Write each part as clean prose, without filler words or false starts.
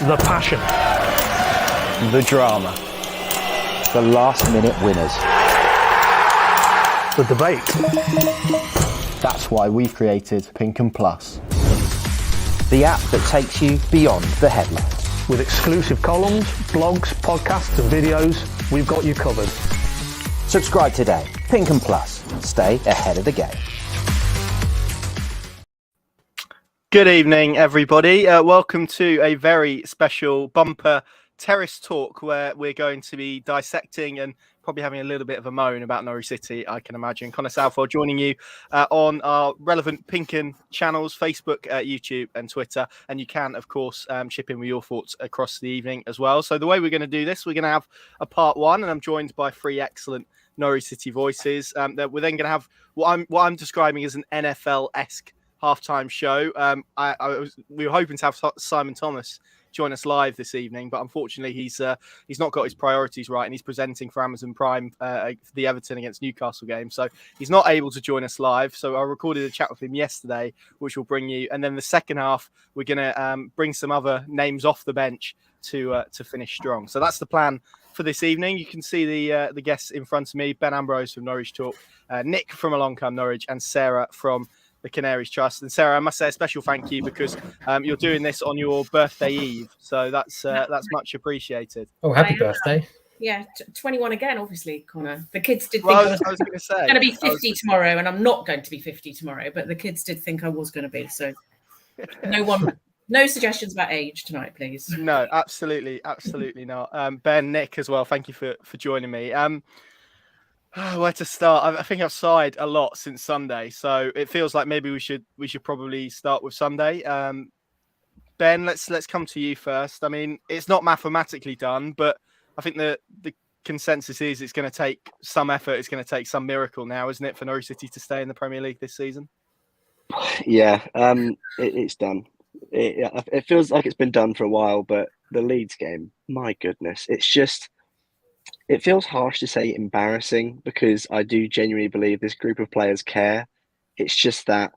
The passion. The drama. The last-minute winners. The debate. That's why we've created Pinkham Plus, the app that takes you beyond the headlines. With exclusive columns, blogs, podcasts and videos, we've got you covered. Subscribe today. Pinkham Plus. Stay ahead of the game. Good evening, everybody. Welcome to a very special bumper Terrace talk where we're going to be dissecting and probably having a little bit of a moan about Norwich City, I can imagine. Connor Southwell joining you on our relevant Pinkham channels, Facebook, YouTube and Twitter. And you can, of course, chip in with your thoughts across the evening as well. So the way we're going to do this, we're going to have a part one, and I'm joined by three excellent Norwich City voices. That we're then going to have what I'm describing as an NFL-esque halftime show. We were hoping to have Simon Thomas join us live this evening, but unfortunately he's not got his priorities right, and he's presenting for Amazon Prime for the Everton against Newcastle game, so he's not able to join us live. So I recorded a chat with him yesterday, which we'll bring you, and then the second half we're going to bring some other names off the bench to finish strong. So that's the plan for this evening. You can see the guests in front of me: Ben Ambrose from Norwich Talk, Nick from Along Come Norwich, and Sarah from the Canaries Trust. And Sarah, I must say a special thank you because you're doing this on your birthday eve, so that's much appreciated. Oh, happy birthday! Yeah, 21 again, obviously, Connor. The kids did think Well, I was going to say going to be 50 tomorrow, and I'm not going to be 50 tomorrow. But the kids did think I was going to be. So, no suggestions about age tonight, please. No, absolutely not. Ben, Nick, as well. Thank you for joining me. Where to start? I think I've sighed a lot since Sunday, so it feels like maybe we should probably start with Sunday. Ben, let's come to you first. I mean, it's not mathematically done, but I think the consensus is it's going to take some effort. It's going to take some miracle now, isn't it, for Norwich City to stay in the Premier League this season? Yeah, it's done. It feels like it's been done for a while, but the Leeds game, my goodness, it feels harsh to say embarrassing because I do genuinely believe this group of players care. It's just that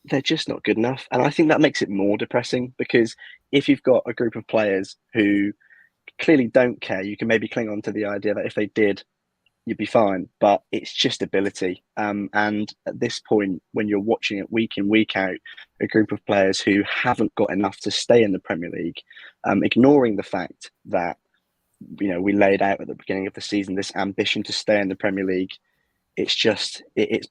they're just not good enough. And I think that makes it more depressing because if you've got a group of players who clearly don't care, you can maybe cling on to the idea that if they did, you'd be fine. But it's just ability. And at this point, when you're watching it week in, week out, a group of players who haven't got enough to stay in the Premier League, ignoring the fact that we laid out at the beginning of the season this ambition to stay in the Premier League. It's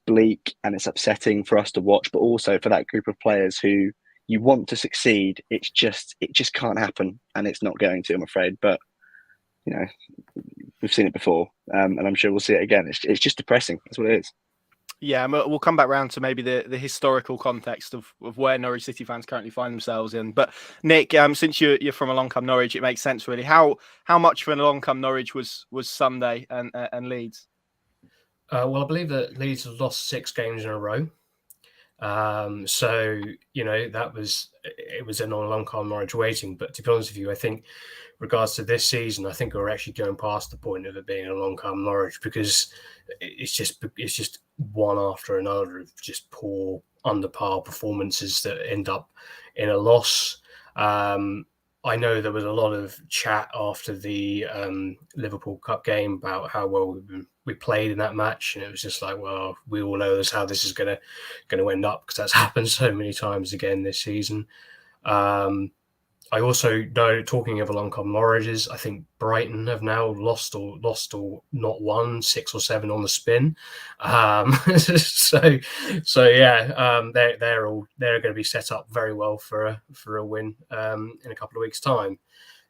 bleak and it's upsetting for us to watch, but also for that group of players who you want to succeed. It just can't happen, and it's not going to, I'm afraid. But we've seen it before, and I'm sure we'll see it again. It's just depressing. That's what it is. Yeah, and we'll come back round to maybe the historical context of where Norwich City fans currently find themselves in. But Nick, since you're from Along Come Norwich, it makes sense really. How much for an Along Come Norwich was Sunday and Leeds? Well, I believe that Leeds have lost 6 games in a row. So it was an Along Come Norwich waiting. But to be honest with you, I think regards to this season, I think we're actually going past the point of it being Along Come Norwich because it's just one after another of just poor, under par performances that end up in a loss. I know there was a lot of chat after the Liverpool Cup game about how well we played in that match, and it was just like, well, we all know how this is going to end up because that's happened so many times again this season. I also know, talking of Along Come Norwich's, I think Brighton have now lost or not won 6 or 7 on the spin. So yeah, they're going to be set up very well for a win in a couple of weeks' time.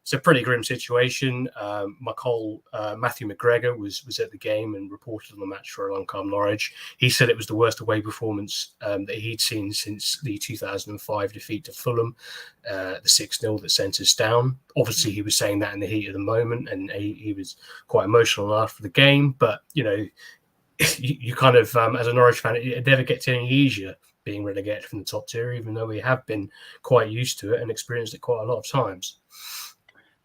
It's a pretty grim situation. Matthew McGregor was at the game and reported on the match for Along Come Norwich. He said it was the worst away performance that he'd seen since the 2005 defeat to Fulham, the 6-0 that sent us down. Obviously, he was saying that in the heat of the moment, and he was quite emotional after the game. But, you kind of, as a Norwich fan, it never gets any easier being relegated from the top tier, even though we have been quite used to it and experienced it quite a lot of times.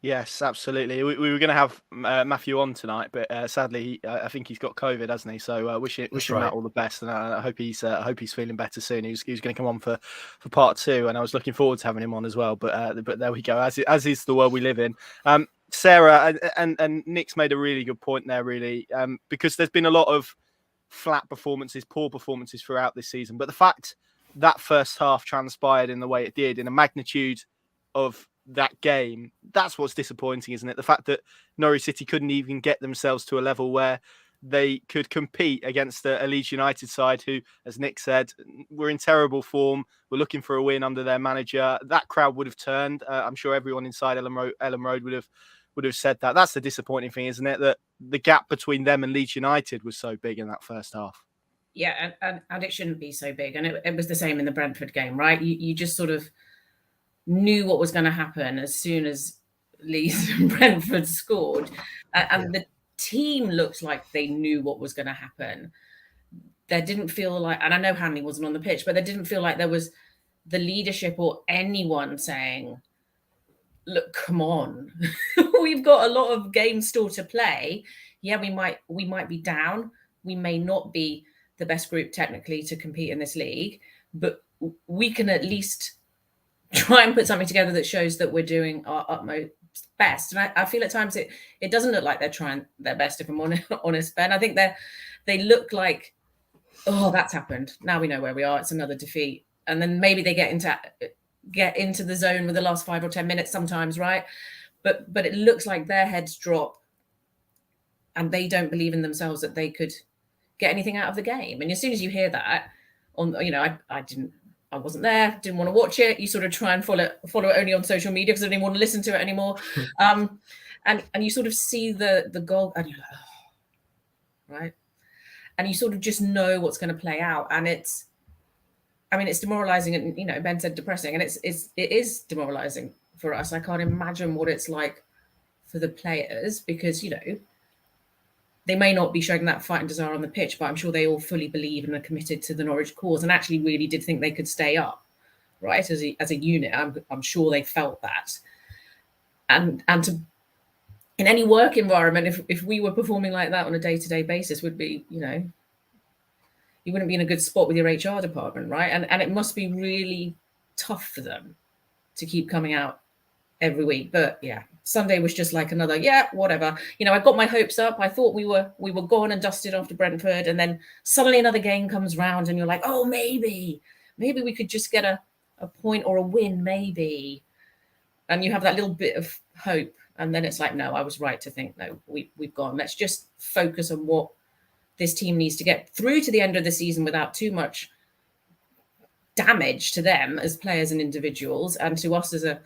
Yes, absolutely. We were going to have Matthew on tonight, but sadly, I think he's got COVID, hasn't he? So wish him Matt all the best, and I hope he's feeling better soon. He was going to come on for part 2, and I was looking forward to having him on as well. But there we go. As is the world we live in. Sarah and Nick's made a really good point there, really, because there's been a lot of flat performances, poor performances throughout this season. But the fact that first half transpired in the way it did, in a magnitude of that game, that's what's disappointing, isn't it? The fact that Norwich City couldn't even get themselves to a level where they could compete against a Leeds United side who, as Nick said, were in terrible form. We're looking for a win under their manager. That crowd would have turned. I'm sure everyone inside Ellen Road would have said that. That's the disappointing thing, isn't it? That the gap between them and Leeds United was so big in that first half. Yeah, and it shouldn't be so big. And it was the same in the Brentford game, right? You just sort of knew what was going to happen as soon as Leeds and Brentford scored. And the team looked like they knew what was going to happen. There didn't feel like, and I know Hanley wasn't on the pitch, but there didn't feel like there was the leadership or anyone saying, look, come on, we've got a lot of games still to play. Yeah, we might be down. We may not be the best group technically to compete in this league, but we can at least try and put something together that shows that we're doing our utmost best. And I feel at times it doesn't look like they're trying their best, if I'm honest, Ben. I think they look like, oh, that's happened. Now we know where we are. It's another defeat. And then maybe they get into the zone with the last 5 or 10 minutes sometimes, right? But it looks like their heads drop and they don't believe in themselves that they could get anything out of the game. And as soon as you hear that, I wasn't there, didn't want to watch it. You sort of try and follow it only on social media because I didn't want to listen to it anymore. And you sort of see the goal and you're like, oh, right? And you sort of just know what's going to play out. And it's demoralizing and, Ben said depressing, and it is demoralizing for us. I can't imagine what it's like for the players because, they may not be showing that fight and desire on the pitch, but I'm sure they all fully believe and are committed to the Norwich cause and actually really did think they could stay up, right? As a unit, I'm sure they felt that. And to, in any work environment, if we were performing like that on a day-to-day basis, would be, you wouldn't be in a good spot with your HR department, right? And it must be really tough for them to keep coming out every week. But yeah, Sunday was just like another, whatever. I got my hopes up. I thought we were gone and dusted after Brentford. And then suddenly another game comes round and you're like, oh, maybe we could just get a point or a win, maybe. And you have that little bit of hope. And then it's like, no, I was right to think, no, we've gone. Let's just focus on what this team needs to get through to the end of the season without too much damage to them as players and individuals and to us as a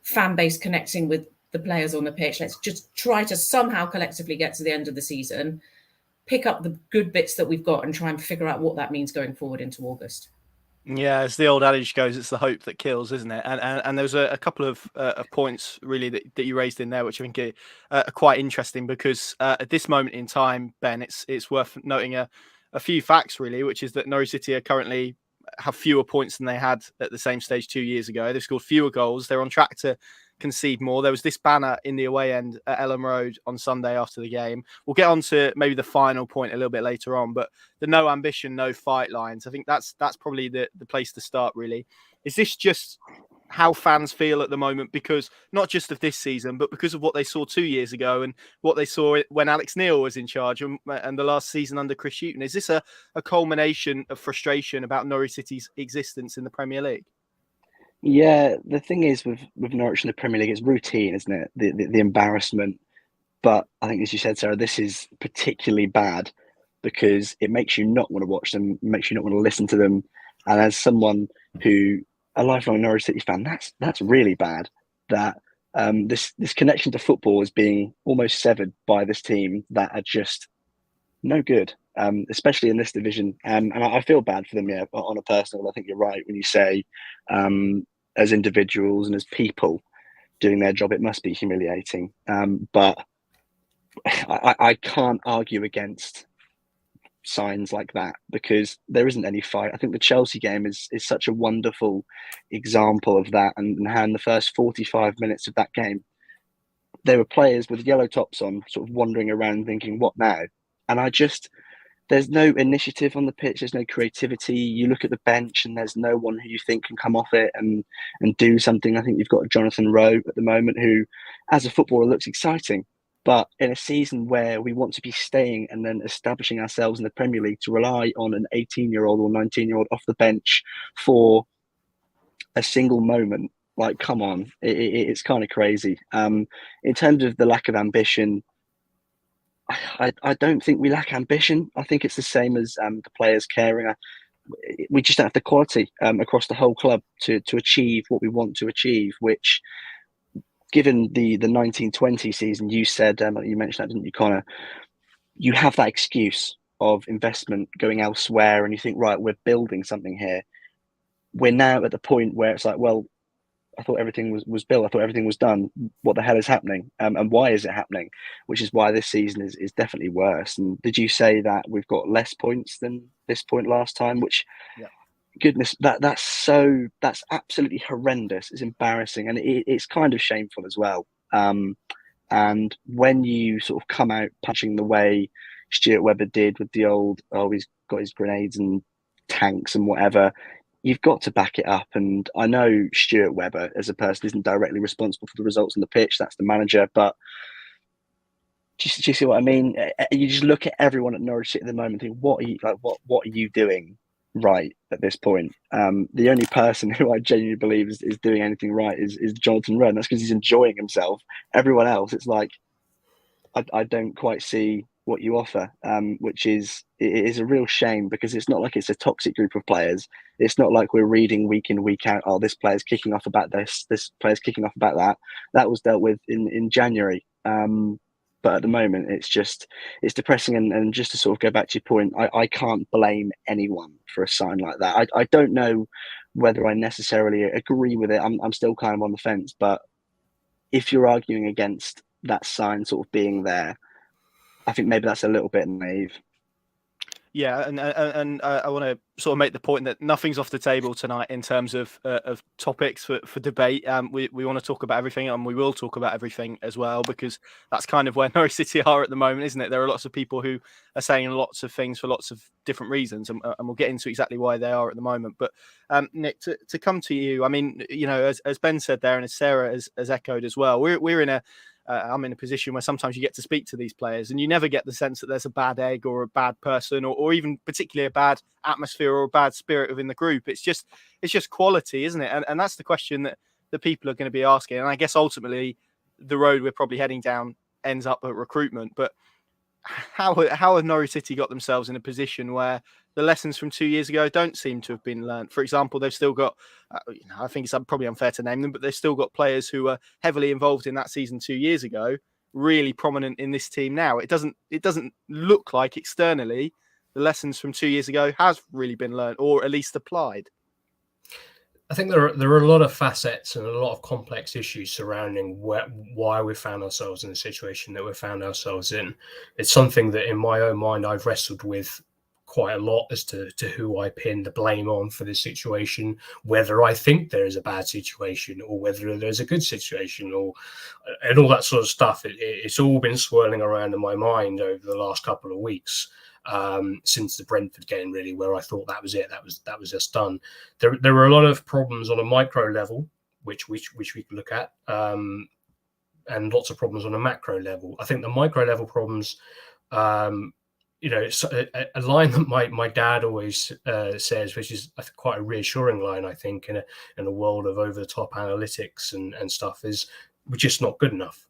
fan base connecting with the players on the pitch. Let's just try to somehow collectively get to the end of the season, pick up the good bits that we've got and try and figure out what that means going forward into August. Yeah, as the old adage goes, it's the hope that kills, isn't it? And there's a couple of points really that you raised in there, which I think are quite interesting because at this moment in time, Ben, it's worth noting a few facts really, which is that Norwich City are currently have fewer points than they had at the same stage 2 years ago. They've scored fewer goals. They're on track to concede more. There was this banner in the away end at Ellen Road on Sunday after the game. We'll get on to maybe the final point a little bit later on, but the no ambition, no fight lines, I think that's probably the place to start really. Is this just how fans feel at the moment because not just of this season, but because of what they saw 2 years ago and what they saw when Alex Neil was in charge and the last season under Chris Hughton? Is this a culmination of frustration about Norwich City's existence in the Premier League? Yeah, the thing is with Norwich in the Premier League, it's routine, isn't it? The embarrassment. But I think, as you said, Sarah, this is particularly bad because it makes you not want to watch them, makes you not want to listen to them. And as someone who, a lifelong Norwich City fan, that's really bad. That this connection to football is being almost severed by this team that are just no good, especially in this division. And I feel bad for them, yeah, on a personal. I think you're right when you say, as individuals and as people doing their job, it must be humiliating. But I can't argue against signs like that because there isn't any fight. I think the Chelsea game is such a wonderful example of that, and how in the first 45 minutes of that game, there were players with yellow tops on, sort of wandering around thinking, what now? And there's no initiative on the pitch. There's no creativity. You look at the bench and there's no one who you think can come off it and do something. I think you've got Jonathan Rowe at the moment who, as a footballer, looks exciting. But in a season where we want to be staying and then establishing ourselves in the Premier League, to rely on an 18-year-old or 19-year-old off the bench for a single moment, like, come on, it's kind of crazy. In terms of the lack of ambition, I don't think we lack ambition. I think it's the same as the players caring. We just don't have the quality across the whole club to achieve what we want to achieve, which, given the 1920 season, you said, you mentioned that, didn't you, Connor? You have that excuse of investment going elsewhere and you think, right, we're building something here. We're now at the point where it's like, well, I thought everything was built. I thought everything was done. What the hell is happening? And why is it happening? Which is why this season is definitely worse. And did you say that we've got less points than this point last time? Which, yeah. Goodness, that's absolutely horrendous. It's embarrassing, and it's kind of shameful as well. And when you sort of come out punching the way Stuart Webber did with the old, he's got his grenades and tanks and whatever, you've got to back it up. And I know Stuart Webber as a person isn't directly responsible for the results on the pitch. That's the manager. But do you see what I mean? You just look at everyone at Norwich City at the moment and think, what are you doing right at this point? The only person who I genuinely believe is doing anything right is Jonathan Rowe. That's because he's enjoying himself. Everyone else, it's like, I don't quite see what you offer, which is a real shame, because it's not like it's a toxic group of players. It's not like we're reading week in, week out, this player's kicking off about this player's kicking off about that. That was dealt with in January. But at the moment, it's depressing. And just to sort of go back to your point, I can't blame anyone for a sign like that. I don't know whether I necessarily agree with it. I'm still kind of on the fence. But if you're arguing against that sign sort of being there, I think maybe that's a little bit naive. Yeah, and I want to sort of make the point that nothing's off the table tonight in terms of topics for debate. We want to talk about everything, and we will talk about everything as well, because that's kind of where Norwich City are at the moment, isn't it? There are lots of people who are saying lots of things for lots of different reasons, and we'll get into exactly why they are at the moment. But Nick, to come to you, I mean, you know, as Ben said there, and as Sarah has echoed as well, we're in a I'm in a position where sometimes you get to speak to these players and you never get the sense that there's a bad egg or a bad person or even particularly a bad atmosphere or a bad spirit within the group. It's just quality, isn't it? And that's the question that the people are going to be asking. And I guess ultimately the road we're probably heading down ends up at recruitment. But how have Norwich City got themselves in a position where the lessons from 2 years ago don't seem to have been learnt? For example, they've still got, I think it's probably unfair to name them, but they've still got players who are heavily involved in that season 2 years ago, really prominent in this team now. It doesn't look like externally the lessons from 2 years ago has really been learnt, or at least applied. I think there are a lot of facets and a lot of complex issues surrounding why we found ourselves in the situation that we found ourselves in. It's something that in my own mind I've wrestled with quite a lot as to who I pin the blame on for this situation, whether I think there is a bad situation or whether there's a good situation, and all that sort of stuff. It's all been swirling around in my mind over the last couple of weeks. Since the Brentford game, really, where I thought that was it, that was just done. There were a lot of problems on a micro level, which we could look at, and lots of problems on a macro level. I think the micro level problems, it's a line that my dad always says, which is quite a reassuring line, I think, in a world of over the top analytics and stuff, is we're just not good enough.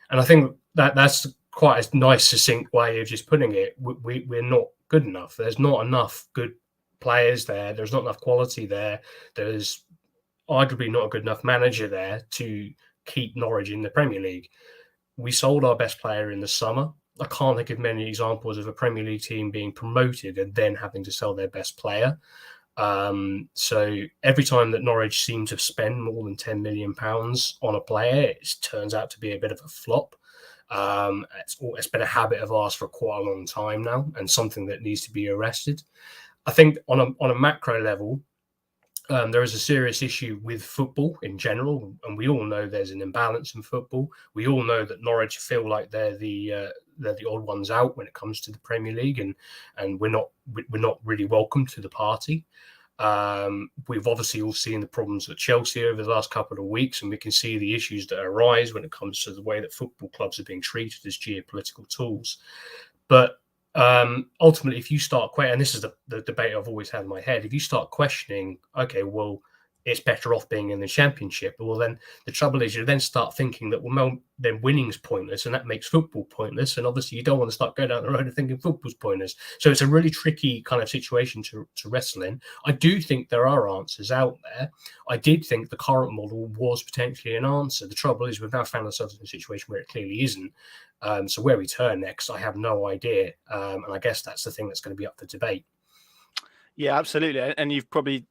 And I think that's quite a nice, succinct way of just putting it. We're not good enough. There's not enough good players there. There's not enough quality there. There's arguably not a good enough manager there to keep Norwich in the Premier League. We sold our best player in the summer. I can't think of many examples of a Premier League team being promoted and then having to sell their best player. So every time that Norwich seem to spend more than £10 million on a player, it turns out to be a bit of a flop. It's been a habit of ours for quite a long time now, and something that needs to be arrested. I think on a macro level, There is a serious issue with football in general, and we all know there's an imbalance in football. We all know that Norwich feel like they're the odd ones out when it comes to the Premier League, and we're not really welcome to the party. We've obviously all seen the problems at Chelsea over the last couple of weeks, and we can see the issues that arise when it comes to the way that football clubs are being treated as geopolitical tools. But ultimately, if you start and this is the debate I've always had in my head, if you start questioning, okay, well, it's better off being in the Championship, well, then the trouble is you then start thinking that, well, then winning's pointless, and that makes football pointless, and obviously you don't want to start going down the road of thinking football's pointless. So it's a really tricky kind of situation to wrestle in. I do think there are answers out there. I did think the current model was potentially an answer. The trouble is we've now found ourselves in a situation where it clearly isn't. So where we turn next, I have no idea. And I guess that's the thing that's going to be up for debate. Yeah, absolutely. And you've probably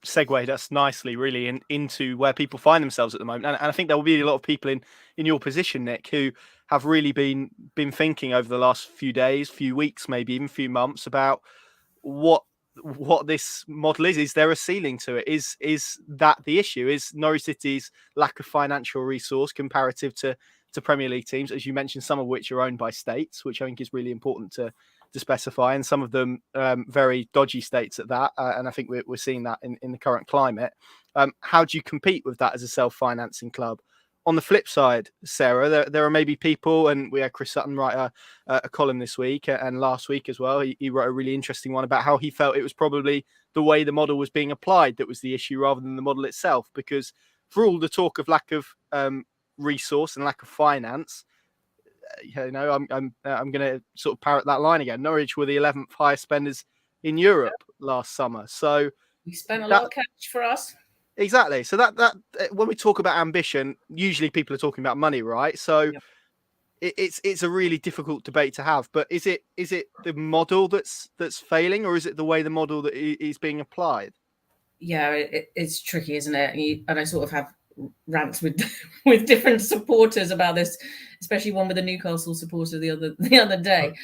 segued us nicely, really, into where people find themselves at the moment. And I think there will be a lot of people in your position, Nick, who have really been thinking over the last few days, few weeks, maybe even few months about what this model is. Is there a ceiling to it? Is that the issue? Is Norwich City's lack of financial resource comparative to Premier League teams, as you mentioned, some of which are owned by states, which I think is really important to specify, and some of them very dodgy states at that. And I think we're seeing that in the current climate. How do you compete with that as a self-financing club? On the flip side, Sarah, there are maybe people, and we had Chris Sutton write a column this week and last week as well. He wrote a really interesting one about how he felt it was probably the way the model was being applied that was the issue rather than the model itself. Because for all the talk of lack of resource and lack of finance, I'm going to sort of parrot that line again. Norwich were the 11th highest spenders in Europe last summer, so we spent a lot of cash for us. Exactly. So that when we talk about ambition, usually people are talking about money, right? So it's a really difficult debate to have. But is it the model that's failing, or is it the way the model that is being applied? Yeah, it's tricky, isn't it? And I sort of have rants with different supporters about this, especially one with a Newcastle supporter the other day.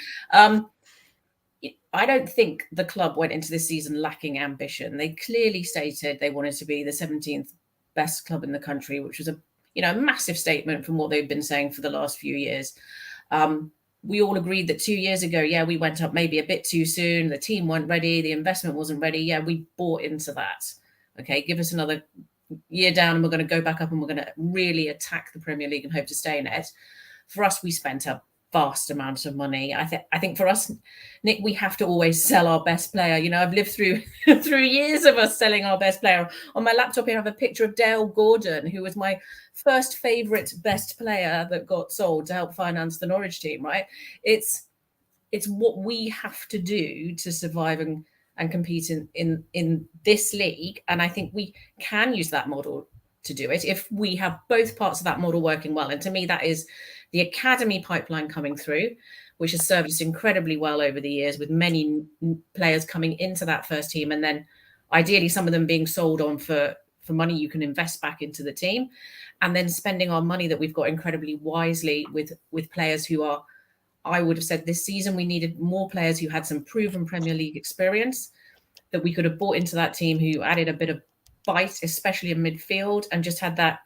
I don't think the club went into this season lacking ambition. They clearly stated they wanted to be the 17th best club in the country, which was a massive statement from what they've been saying for the last few years. We all agreed that 2 years ago, we went up maybe a bit too soon. The team weren't ready. The investment wasn't ready. Yeah, we bought into that. Okay, give us another year down and we're going to go back up and we're going to really attack the Premier League and hope to stay in it. For us, we spent a vast amount of money. I think for us, Nick, we have to always sell our best player. I've lived through years of us selling our best player. On my laptop here, I have a picture of Dale Gordon, who was my first favourite best player that got sold to help finance the Norwich team, right? It's what we have to do to survive and compete in this league. And I think we can use that model to do it if we have both parts of that model working well. And to me, that is the academy pipeline coming through, which has served us incredibly well over the years, with many players coming into that first team. And then ideally some of them being sold on for money you can invest back into the team. And then spending our money that we've got incredibly wisely with players who are, I would have said this season, we needed more players who had some proven Premier League experience that we could have brought into that team, who added a bit of bite, especially in midfield, and just had that,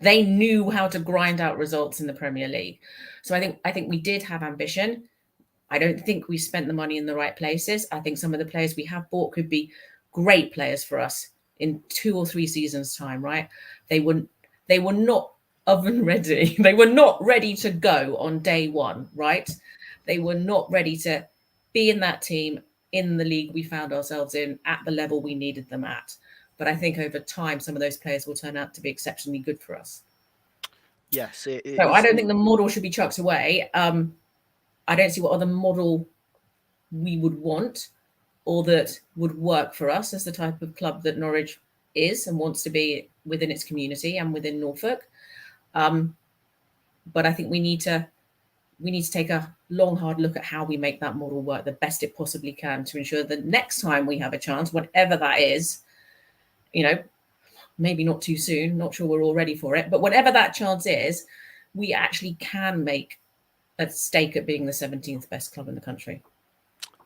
they knew how to grind out results in the Premier League. So I think we did have ambition. I don't think we spent the money in the right places. I think some of the players we have bought could be great players for us in 2 or 3 seasons' time, right? They were not oven ready. They were not ready to go on day one, right? They were not ready to be in that team in the league we found ourselves in at the level we needed them at. But I think over time, some of those players will turn out to be exceptionally good for us. Yes. So I don't think the model should be chucked away. I don't see what other model we would want or that would work for us as the type of club that Norwich is and wants to be within its community and within Norfolk. But I think we need to take a long, hard look at how we make that model work the best it possibly can to ensure that next time we have a chance, whatever that is, maybe not too soon, not sure we're all ready for it, but whatever that chance is, we actually can make a stake at being the 17th best club in the country.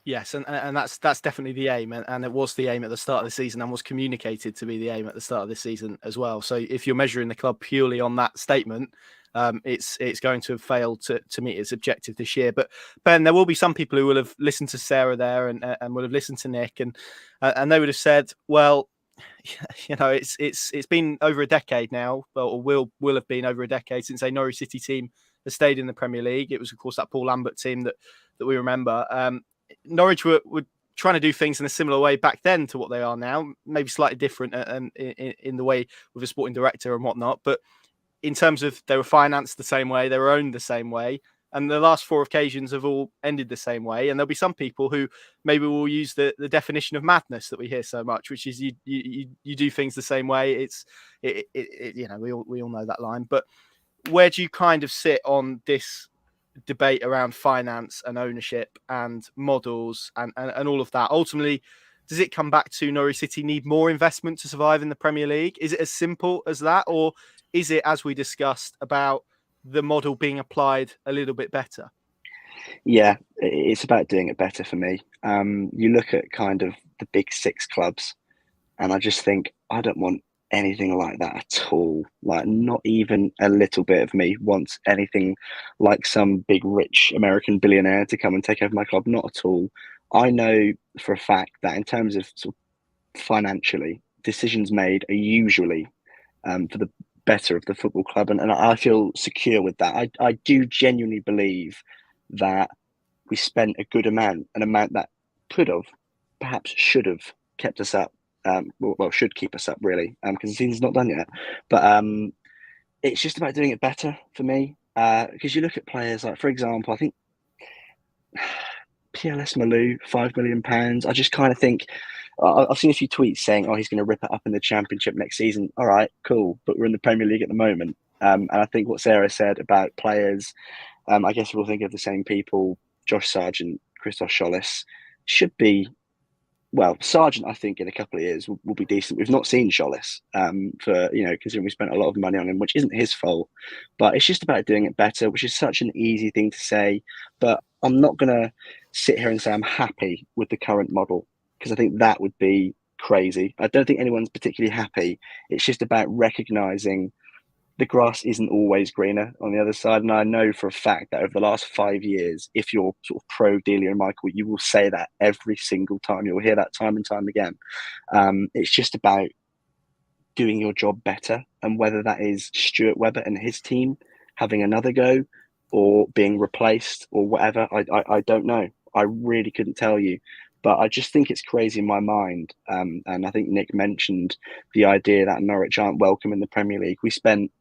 Yes, and that's definitely the aim, and it was the aim at the start of the season, and was communicated to be the aim at the start of this season as well. So if you're measuring the club purely on that statement, it's going to have failed to meet its objective this year. But Ben, there will be some people who will have listened to Sarah there and will have listened to Nick, and they would have said, well, you know, it's been over a decade now, or will have been over a decade since a Norwich City team has stayed in the Premier League. It was, of course, that Paul Lambert team that we remember. Norwich were trying to do things in a similar way back then to what they are now, maybe slightly different and in the way with a sporting director and whatnot. But in terms of, they were financed the same way, they were owned the same way, and the last 4 occasions have all ended the same way. And there'll be some people who maybe will use the definition of madness that we hear so much, which is you do things the same way. You know, we all know that line. But where do you kind of sit on this debate around finance and ownership and models and all of that? Ultimately, does it come back to Norwich City need more investment to survive in the Premier League? Is it as simple as that, or is it, as we discussed, about the model being applied a little bit better? Yeah, it's about doing it better for me. You look at kind of the big 6 clubs, and I just think, I don't want anything like that at all. Like, not even a little bit of me wants anything like some big rich American billionaire to come and take over my club. Not at all. I know for a fact that in terms of, sort of financially, decisions made are usually for the better of the football club, and I feel secure with that. I do genuinely believe that we spent a good amount, an amount that could have, perhaps should have, kept us up. Well, should keep us up, really, because the season's not done yet. But it's just about doing it better for me. Because you look at players like, for example, I think PLS Malou, £5 million. I just kind of think, I've seen a few tweets saying, oh, he's going to rip it up in the Championship next season. All right, cool. But we're in the Premier League at the moment. And I think what Sarah said about players, I guess we'll think of the same people, Josh Sargent, Christos Scholes, should be, well, Sargent, I think in a couple of years will be decent. We've not seen Scholes for, you know, considering we spent a lot of money on him, which isn't his fault. But it's just about doing it better, which is such an easy thing to say. But I'm not going to sit here and say I'm happy with the current model, because I think that would be crazy. I don't think anyone's particularly happy. It's just about recognising the grass isn't always greener on the other side. And I know for a fact that over the last 5 years, if you're sort of pro Delia and Michael, you will say that every single time. You'll hear that time and time again. It's just about doing your job better. And whether that is Stuart Webber and his team having another go, or being replaced, or whatever, I don't know. I really couldn't tell you. But I just think it's crazy in my mind. And I think Nick mentioned the idea that Norwich aren't welcome in the Premier League. We spent,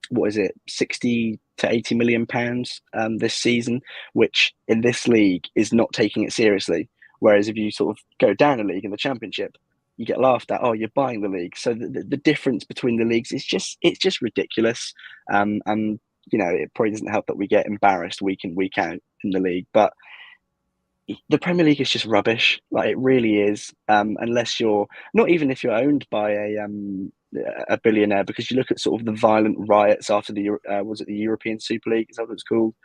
what is it, 60 to 80 million pounds this season, which in this league is not taking it seriously. Whereas if you sort of go down a league in the Championship, you get laughed at. Oh, you're buying the league. So the difference between the leagues is just ridiculous. And you know, it probably doesn't help that we get embarrassed week in, week out in the league. But the Premier League is just rubbish. Like, it really is. Unless you're, not even if you're owned by a billionaire, because you look at sort of the violent riots after the was it the European Super League? Is that what it's called?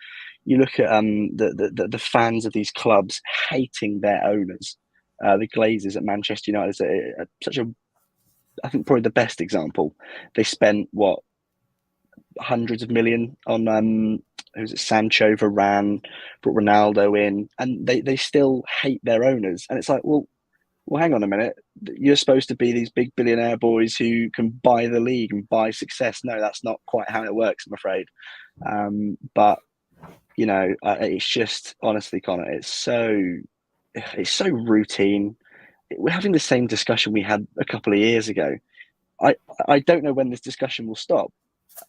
You look at the fans of these clubs hating their owners. The Glazers at Manchester United is such a, I think, probably the best example. They spent what, hundreds of million on who's it, Sancho, Varane, brought Ronaldo in, and they still hate their owners. And it's like, well, hang on a minute. You're supposed to be these big billionaire boys who can buy the league and buy success. No, that's not quite how it works, I'm afraid. But you know, it's just, honestly, Connor, it's so routine. We're having the same discussion we had a couple of years ago. I don't know when this discussion will stop.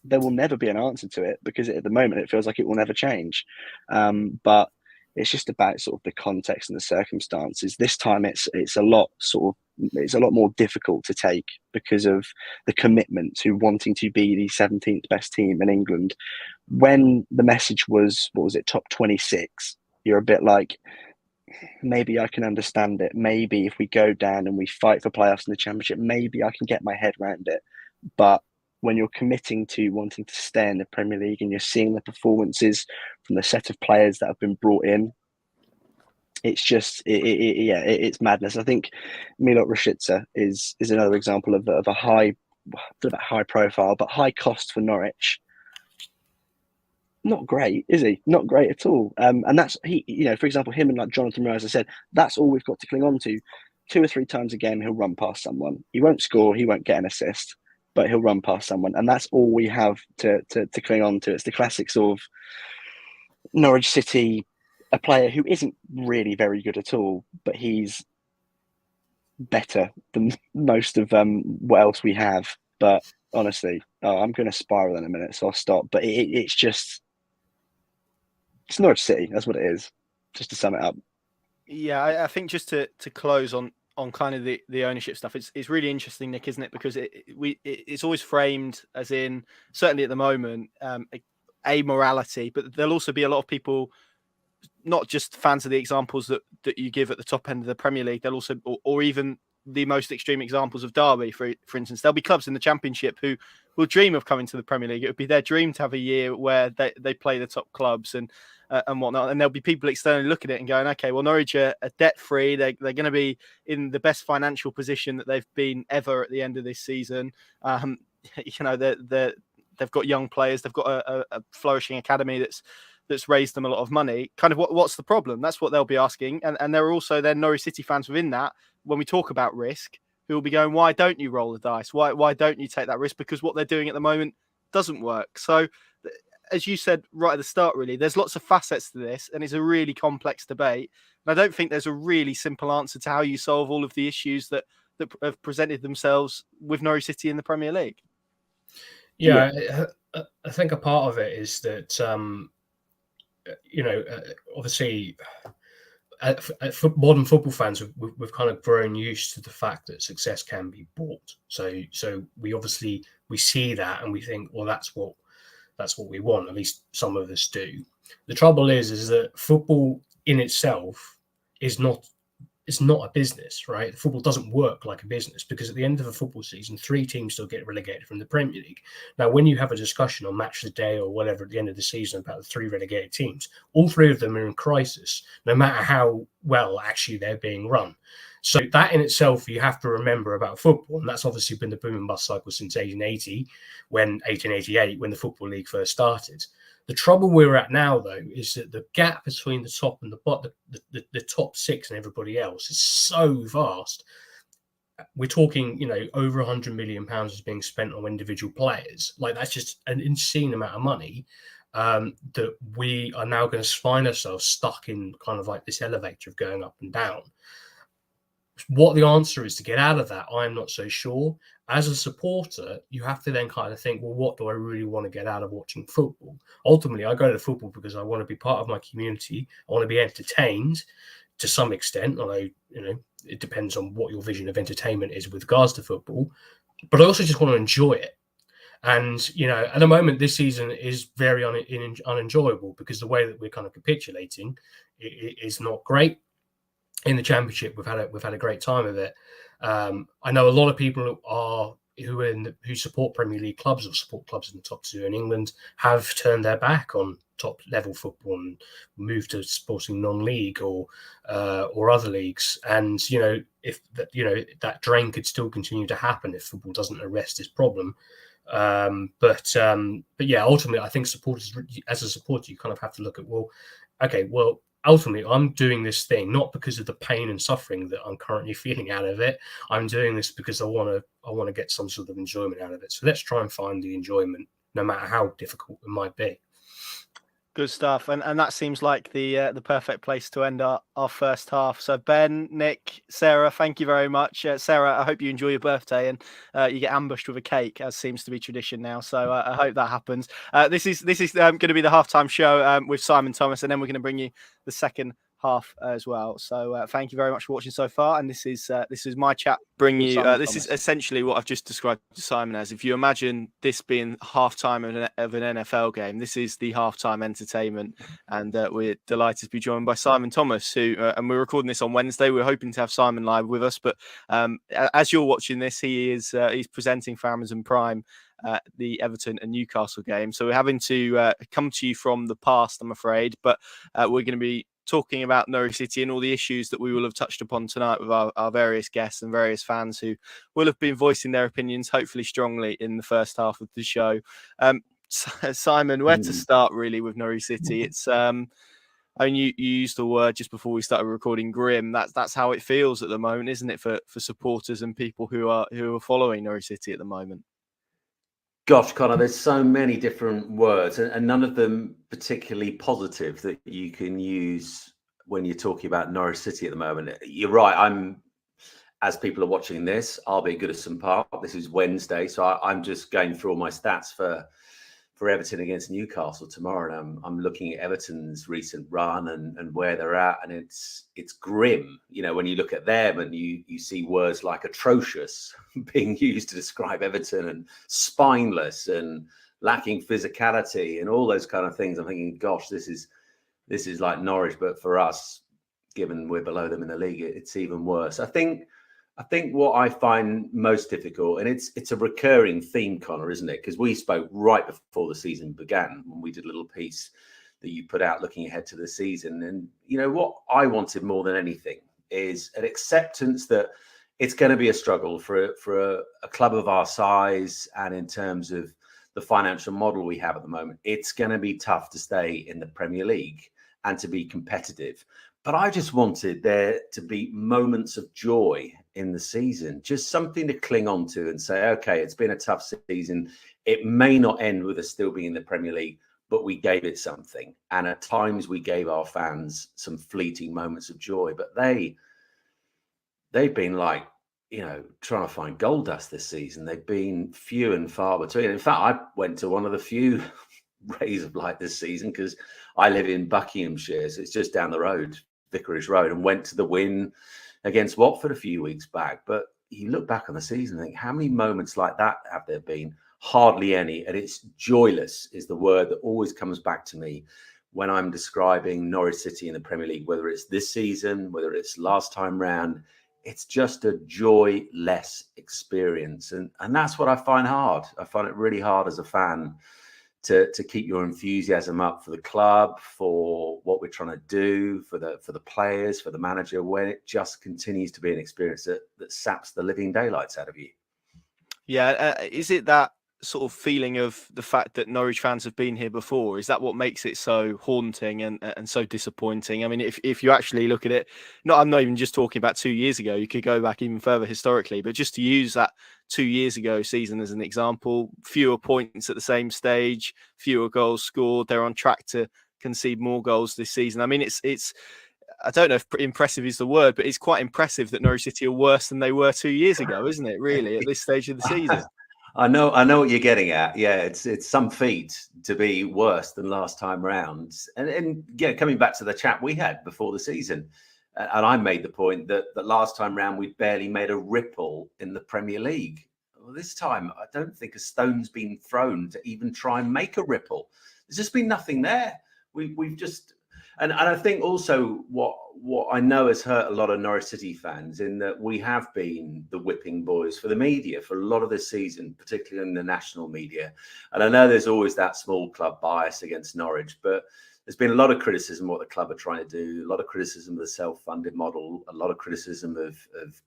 There will never be an answer to it, because at the moment it feels like it will never change. But it's just about sort of the context and the circumstances. This time it's a lot more difficult to take because of the commitment to wanting to be the 17th best team in England. When the message was, what was it, top 26, you're a bit like, maybe I can understand it. Maybe if we go down and we fight for playoffs in the Championship, maybe I can get my head around it. But when you're committing to wanting to stay in the Premier League and you're seeing the performances from the set of players that have been brought in, it's just it's madness. I think Milot Rashica is another example of a high, high profile but high cost for Norwich. Not great, is he? Not great at all. And that's for example, him and like Jonathan Rowe, as I said, that's all we've got to cling on to. 2 or 3 times a game, he'll run past someone. He won't score, he won't get an assist, but he'll run past someone, and that's all we have to cling on to. It's the classic sort of Norwich City, a player who isn't really very good at all, but he's better than most of what else we have. But honestly, I'm going to spiral in a minute, so I'll stop. But it's just. It's Norwich City. That's what it is. Just to sum it up. Yeah, I think just to close on kind of the ownership stuff, it's really interesting, Nick, isn't it? Because it's always framed as in, certainly at the moment, a morality, but there'll also be a lot of people, not just fans of the examples that you give at the top end of the Premier League. They'll also, or even the most extreme examples of Derby, for instance, there'll be clubs in the Championship who will dream of coming to the Premier League. It would be their dream to have a year where they play the top clubs and whatnot. And there'll be people externally looking at it and going, okay, well, Norwich are debt free. They're going to be in the best financial position that they've been ever at the end of this season. They've got young players. They've got a flourishing academy that's raised them a lot of money. Kind of what's the problem? That's what they'll be asking. And there are also then Norwich City fans within that, when we talk about risk, who will be going, why don't you roll the dice? Why don't you take that risk? Because what they're doing at the moment doesn't work. So as you said right at the start, really, there's lots of facets to this, and it's a really complex debate. And I don't think there's a really simple answer to how you solve all of the issues that have presented themselves with Norwich City in the Premier League. Yeah, I think a part of it is that, obviously, modern football fans, we've kind of grown used to the fact that success can be bought. So we see that and we think, well, that's what we want. At least some of us do. The trouble is that football in itself is not a business, right? Football doesn't work like a business, because at the end of a football season, 3 teams still get relegated from the Premier League. Now, when you have a discussion on Match of the Day or whatever at the end of the season about the 3 relegated teams, all 3 of them are in crisis, no matter how well actually they're being run. So that in itself, you have to remember about football. And that's obviously been the boom and bust cycle since 1888, when the Football League first started. The trouble we're at now, though, is that the gap between the top and the bottom, the top 6 and everybody else, is so vast. We're talking, over £100 million is being spent on individual players. Like, that's just an insane amount of money that we are now going to find ourselves stuck in kind of like this elevator of going up and down. What the answer is to get out of that, I'm not so sure. As a supporter, you have to then kind of think, well, what do I really want to get out of watching football? Ultimately, I go to football because I want to be part of my community. I want to be entertained to some extent, although, it depends on what your vision of entertainment is with regards to football. But I also just want to enjoy it. And, at the moment, this season is very unenjoyable because the way that we're kind of capitulating is not great. In the Championship, we've had a great time of it. I know a lot of people who support Premier League clubs or support clubs in the top 2 in England have turned their back on top level football and moved to supporting non-league or other leagues. And if that drain could still continue to happen if football doesn't arrest this problem. But yeah, ultimately, I think supporters, as a supporter, you kind of have to look at, ultimately, I'm doing this thing not because of the pain and suffering that I'm currently feeling out of it. I'm doing this because I want to get some sort of enjoyment out of it. So let's try and find the enjoyment, no matter how difficult it might be. Good stuff, and that seems like the perfect place to end our first half. So Ben, Nick, Sarah, thank you very much. Sarah, I hope you enjoy your birthday and you get ambushed with a cake, as seems to be tradition now. So I hope that happens. This is going to be the halftime show with Simon Thomas, and then we're going to bring you the second half as well. So thank you very much for watching so far, and this is my chat. Bring you. This is essentially what I've just described to Simon as. If you imagine this being halftime of an NFL game, this is the halftime entertainment, and we're delighted to be joined by Simon Thomas, who and we're recording this on Wednesday. We're hoping to have Simon live with us, but as you're watching this, he's presenting for Amazon Prime the Everton and Newcastle game. So we're having to come to you from the past, I'm afraid, but we're going to be talking about Norwich City and all the issues that we will have touched upon tonight with our various guests and various fans who will have been voicing their opinions, hopefully strongly, in the first half of the show. Simon, where to start really with Norwich City? It's I mean, you used the word just before we started recording, grim. That's how it feels at the moment, isn't it, for supporters and people who are following Norwich City at the moment? Gosh, Connor, there's so many different words, and none of them particularly positive that you can use when you're talking about Norwich City at the moment. You're right. As people are watching this, I'll be at Goodison Park. This is Wednesday, so I'm just going through all my stats for Everton against Newcastle tomorrow, and I'm looking at Everton's recent run and where they're at, and it's grim. You know, when you look at them and you see words like atrocious being used to describe Everton, and spineless and lacking physicality and all those kind of things. I'm thinking, gosh, this is like Norwich, but for us, given we're below them in the league, it's even worse. I think what I find most difficult, and it's a recurring theme, Connor, isn't it? Because we spoke right before the season began when we did a little piece that you put out looking ahead to the season. And, you know, what I wanted more than anything is an acceptance that it's going to be a struggle for a club of our size, and in terms of the financial model we have at the moment, it's going to be tough to stay in the Premier League and to be competitive. But I just wanted there to be moments of joy in the season, just something to cling on to and say, okay, it's been a tough season. It may not end with us still being in the Premier League, but we gave it something. And at times we gave our fans some fleeting moments of joy, but they've been like, you know, trying to find gold dust this season. They've been few and far between. In fact, I went to one of the few rays of light this season because I live in Buckinghamshire, so it's just down the road, Vicarage Road, and went to the win against Watford a few weeks back. But you look back on the season and think, how many moments like that have there been? Hardly any. And it's joyless is the word that always comes back to me when I'm describing Norwich City in the Premier League, whether it's this season, whether it's last time round. It's just a joyless experience. And that's what I find hard. I find it really hard as a fan to keep your enthusiasm up for the club, for what we're trying to do, for the players, for the manager, when it just continues to be an experience that saps the living daylights out of you. Yeah, is it that sort of feeling of the fact that Norwich fans have been here before? Is that what makes it so haunting and so disappointing? I mean, if you actually look at it, I'm not even just talking about 2 years ago, you could go back even further historically, but just to use that 2 years ago season as an example, fewer points at the same stage, fewer goals scored. They're on track to concede more goals this season. I mean, it's I don't know if impressive is the word, but it's quite impressive that Norwich City are worse than they were 2 years ago, isn't it, really, at this stage of the season? I know what you're getting at. Yeah, it's some feat to be worse than last time round. And yeah, coming back to the chat we had before the season, and I made the point that last time round we'd barely made a ripple in the Premier League. Well, this time I don't think a stone's been thrown to even try and make a ripple. There's just been nothing there. We've just, and I think also what I know has hurt a lot of Norwich City fans, in that we have been the whipping boys for the media for a lot of this season, particularly in the national media. And I know there's always that small club bias against Norwich, but there's been a lot of criticism of what the club are trying to do, a lot of criticism of the self-funded model, a lot of criticism of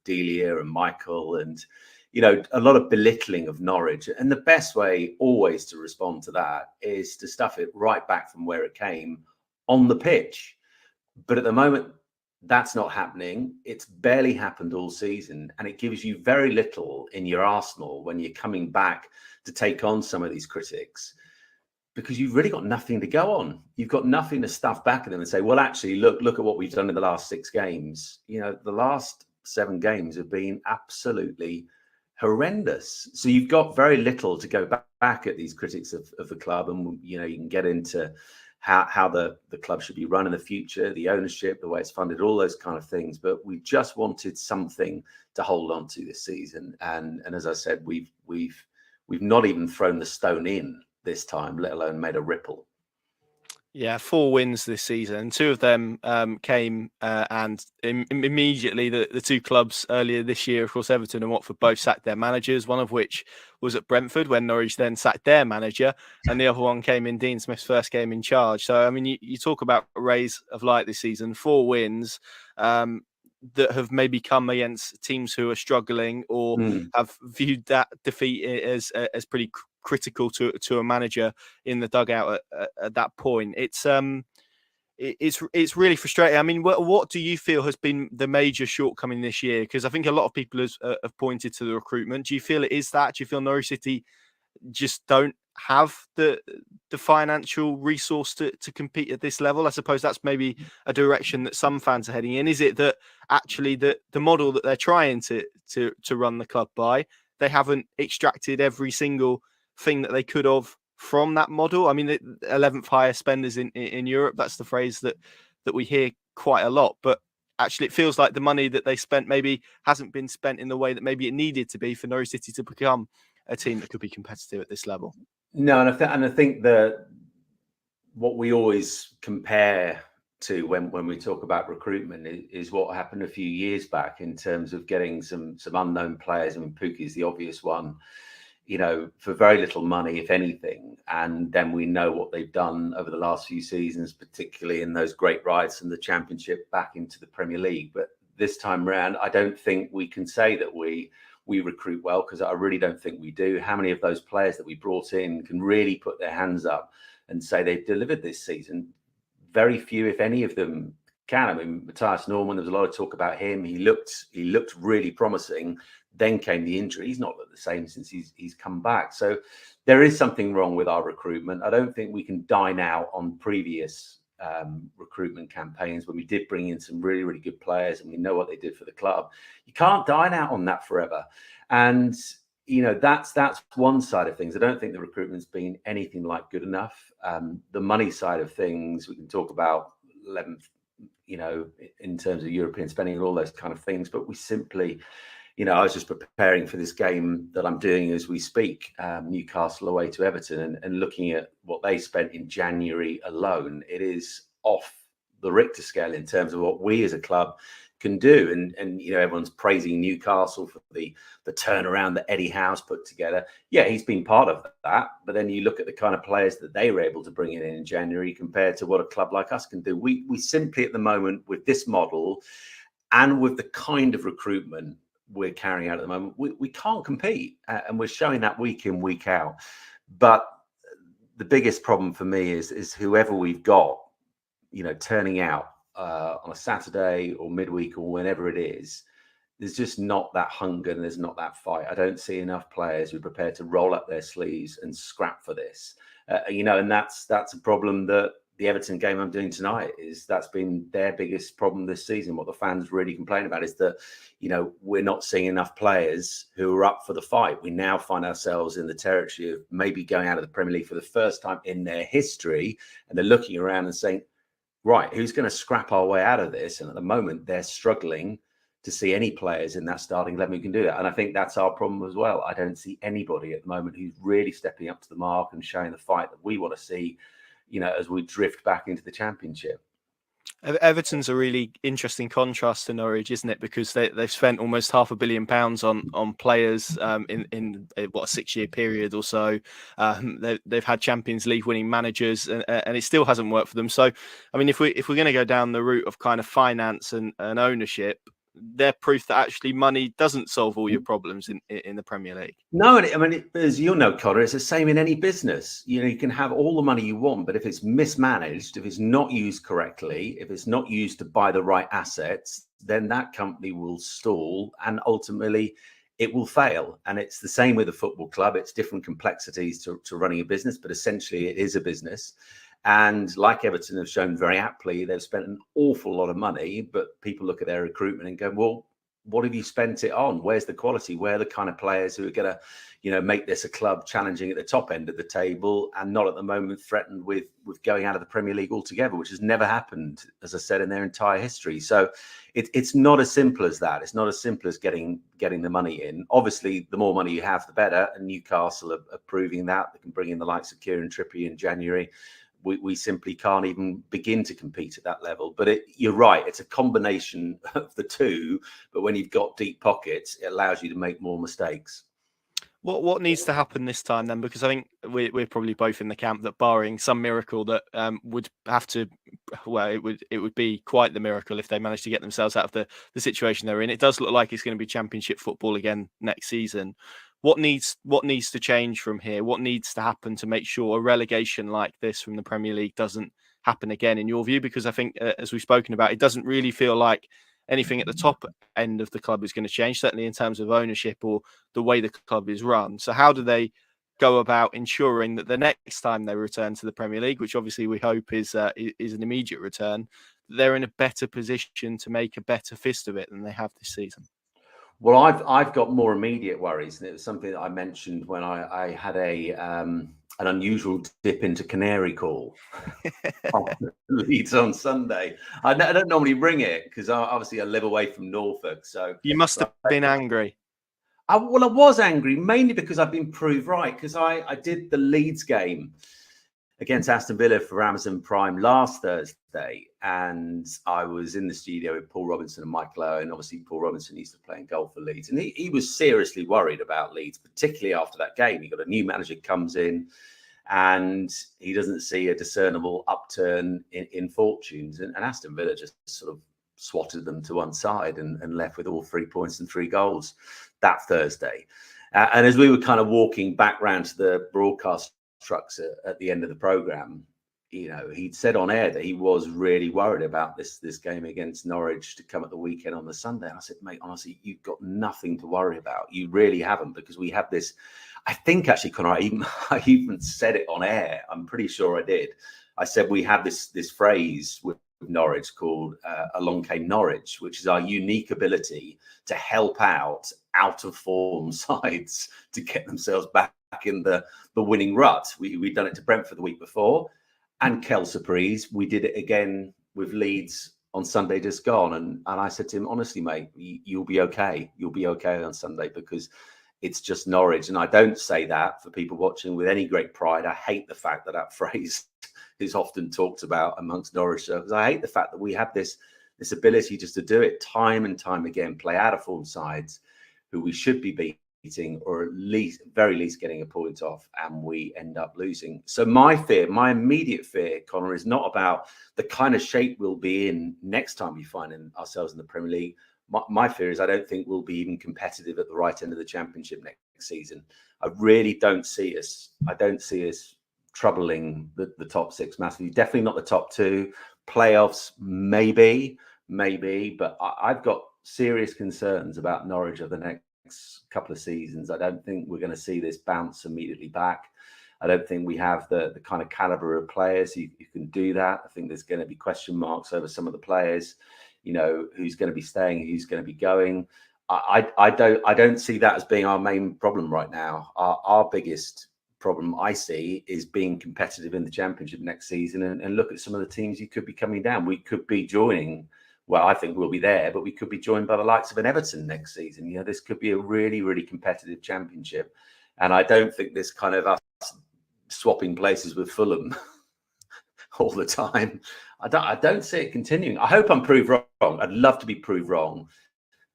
Delia and Michael, and, you know, a lot of belittling of Norwich. And the best way always to respond to that is to stuff it right back from where it came on the pitch. But at the moment, that's not happening. It's barely happened all season, and it gives you very little in your arsenal when you're coming back to take on some of these critics, because you've really got nothing to go on. You've got nothing to stuff back at them and say, well, actually, look at what we've done in the last 6 games. You know, the last 7 games have been absolutely horrendous. So you've got very little to go back at these critics of the club. And, you know, you can get into how the club should be run in the future, the ownership, the way it's funded, all those kind of things. But we just wanted something to hold on to this season. And as I said, we've not even thrown the stone in this time, let alone made a ripple. Yeah, 4 wins this season. 2 of them came and immediately the 2 clubs earlier this year, of course, Everton and Watford both sacked their managers, one of which was at Brentford when Norwich then sacked their manager, and the other one came in Dean Smith's first game in charge. So, I mean, you talk about rays of light this season, 4 wins that have maybe come against teams who are struggling or have viewed that defeat as pretty critical to a manager in the dugout at that point. It's really frustrating. I mean, what do you feel has been the major shortcoming this year? Because I think a lot of people have pointed to the recruitment. Do you feel it is that? Do you feel Norwich City just don't have the financial resource to compete at this level? I suppose that's maybe a direction that some fans are heading in. Is it that actually the model that they're trying to run the club by, they haven't extracted every single thing that they could have from that model? I mean, the 11th highest spenders in Europe, that's the phrase that we hear quite a lot, but actually it feels like the money that they spent maybe hasn't been spent in the way that maybe it needed to be for Norwich City to become a team that could be competitive at this level. No, and I think that what we always compare to when we talk about recruitment is what happened a few years back in terms of getting some unknown players. I mean, Pukki is the obvious one, for very little money, if anything. And then we know what they've done over the last few seasons, particularly in those great rides from the Championship back into the Premier League. But this time around, I don't think we can say that we recruit well, because I really don't think we do. How many of those players that we brought in can really put their hands up and say they've delivered this season? Very few, if any of them, can. I mean, Matthias Norman, there was a lot of talk about him. He looked really promising. Then came the injury. He's not looked the same since he's come back. So there is something wrong with our recruitment. I don't think we can dine out on previous recruitment campaigns when we did bring in some really, really good players and we know what they did for the club. You can't dine out on that forever. And, that's one side of things. I don't think the recruitment's been anything like good enough. The money side of things, we can talk about 11th, in terms of European spending and all those kind of things, but we simply, I was just preparing for this game that I'm doing as we speak, Newcastle away to Everton, and looking at what they spent in January alone. It is off the Richter scale in terms of what we as a club can do. And everyone's praising Newcastle for the turnaround that Eddie Howe's put together. Yeah, he's been part of that. But then you look at the kind of players that they were able to bring in January compared to what a club like us can do. We simply at the moment, with this model and with the kind of recruitment we're carrying out at the moment, we can't compete, and we're showing that week in, week out. But the biggest problem for me is whoever we've got, turning out on a Saturday or midweek or whenever it is, there's just not that hunger and there's not that fight. I don't see enough players who are prepared to roll up their sleeves and scrap for this. And that's a problem that the Everton game I'm doing tonight that's been their biggest problem this season. What the fans really complain about is that, we're not seeing enough players who are up for the fight. We now find ourselves in the territory of maybe going out of the Premier League for the first time in their history. And they're looking around and saying, right, who's going to scrap our way out of this? And at the moment, they're struggling to see any players in that starting 11 who can do that. And I think that's our problem as well. I don't see anybody at the moment who's really stepping up to the mark and showing the fight that we want to see, as we drift back into the Championship. Everton's a really interesting contrast to Norwich, isn't it? Because they've spent almost £500 million on players in a 6-year period or so. They've had Champions League winning managers, and it still hasn't worked for them. So, I mean, if we're going to go down the route of kind of finance and ownership, they're proof that actually money doesn't solve all your problems in the Premier League. No, I mean, as you'll know, Connor, it's the same in any business. You can have all the money you want, but if it's mismanaged, if it's not used correctly, if it's not used to buy the right assets, then that company will stall and ultimately it will fail. And it's the same with a football club. It's different complexities to running a business, but essentially it is a business. And like Everton have shown very aptly, they've spent an awful lot of money, but people look at their recruitment and go, well, what have you spent it on? Where's the quality? Where are the kind of players who are going to, make this a club challenging at the top end of the table and not at the moment threatened with going out of the Premier League altogether, which has never happened, as I said, in their entire history. So it's not as simple as that. It's not as simple as getting the money in. Obviously, the more money you have, the better. And Newcastle are proving that. They can bring in the likes of Kieran Trippier in January. we simply can't even begin to compete at that level. But you're right, it's a combination of the two. But when you've got deep pockets, it allows you to make more mistakes. What needs to happen this time then? Because I think we're probably both in the camp that barring some miracle that would have to, well, it would be quite the miracle if they managed to get themselves out of the situation they're in. It does look like it's going to be Championship football again next season. What needs to change from here? What needs to happen to make sure a relegation like this from the Premier League doesn't happen again, in your view? Because I think, as we've spoken about, it doesn't really feel like anything at the top end of the club is going to change, certainly in terms of ownership or the way the club is run. So how do they go about ensuring that the next time they return to the Premier League, which obviously we hope is an immediate return, they're in a better position to make a better fist of it than they have this season? Well, I've got more immediate worries, and it was something that I mentioned when I had an unusual dip into Canary Call after Leeds on Sunday. I don't normally ring it because obviously I live away from Norfolk. So you must have been angry. I was angry mainly because I've been proved right, because I did the Leeds game against Aston Villa for Amazon Prime last Thursday, and I was in the studio with Paul Robinson and Michael Owen. Obviously, Paul Robinson used to play in goal for Leeds, and he was seriously worried about Leeds, particularly after that game. He got a new manager comes in, and he doesn't see a discernible upturn in fortunes, and Aston Villa just sort of swatted them to one side and left with all 3 points and 3 goals that Thursday. And as we were kind of walking back round to the broadcast trucks at the end of the program, he'd said on air that he was really worried about this game against Norwich to come at the weekend on the Sunday. And I said, mate, honestly, you've got nothing to worry about. You really haven't, because we have this. I think actually, Connor, I even said it on air. I'm pretty sure I did. I said we have this phrase with Norwich called "Along Came Norwich," which is our unique ability to help out of form sides to get themselves back in the winning rut. We'd done it to Brentford the week before, and Kel Surprise, we did it again with Leeds on Sunday just gone. And I said to him, honestly, mate, you'll be okay. You'll be okay on Sunday, because it's just Norwich. And I don't say that for people watching with any great pride. I hate the fact that phrase is often talked about amongst Norwich circles. I hate the fact that we have this ability just to do it time and time again, play out of form sides who we should be beating, or at least, very least, getting a point off, and we end up losing. So my immediate fear, Connor, is not about the kind of shape we'll be in next time we find ourselves in the Premier League. My fear is I don't think we'll be even competitive at the right end of the Championship next season. I really don't see us. I don't see us troubling the top 6 massively. Definitely not the top 2. Playoffs, maybe, but I've got serious concerns about Norwich over the next couple of seasons. I don't think we're going to see this bounce immediately back. I don't think we have the kind of caliber of players who can do that. I think there's going to be question marks over some of the players, who's going to be staying, who's going to be going. I don't see that as being our main problem right now. Our biggest problem I see is being competitive in the Championship next season, and look at some of the teams who could be coming down. We could be joining. Well, I think we'll be there, but we could be joined by the likes of an Everton next season. This could be a really, really competitive Championship. And I don't think this kind of us swapping places with Fulham all the time, I don't see it continuing. I hope I'm proved wrong. I'd love to be proved wrong,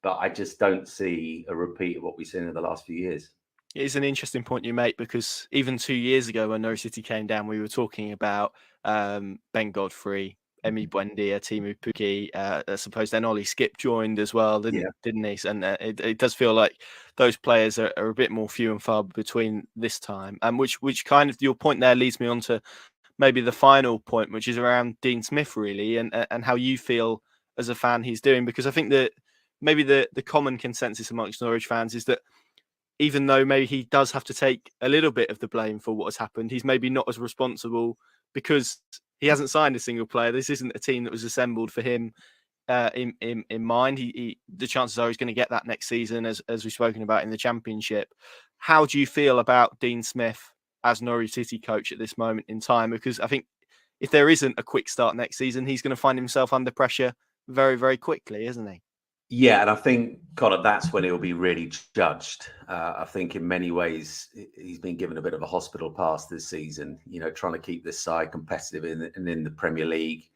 but I just don't see a repeat of what we've seen in the last few years. It is an interesting point you make, because even 2 years ago when Norwich City came down, we were talking about Ben Godfrey, Emi Buendia, Timu Puki. I suppose then Ollie Skip joined as well, didn't he? And it does feel like those players are a bit more few and far between this time. And which kind of, your point there leads me on to maybe the final point, which is around Dean Smith, really, and how you feel as a fan he's doing. Because I think that maybe the common consensus amongst Norwich fans is that even though maybe he does have to take a little bit of the blame for what has happened, he's maybe not as responsible, because he hasn't signed a single player. This isn't a team that was assembled for him in mind. The chances are he's going to get that next season, as we've spoken about in the Championship. How do you feel about Dean Smith as Norwich City coach at this moment in time? Because I think if there isn't a quick start next season, he's going to find himself under pressure very, very quickly, isn't he? Yeah, and I think, Connor, that's when he'll be really judged. I think in many ways he's been given a bit of a hospital pass this season. Trying to keep this side competitive in the Premier League.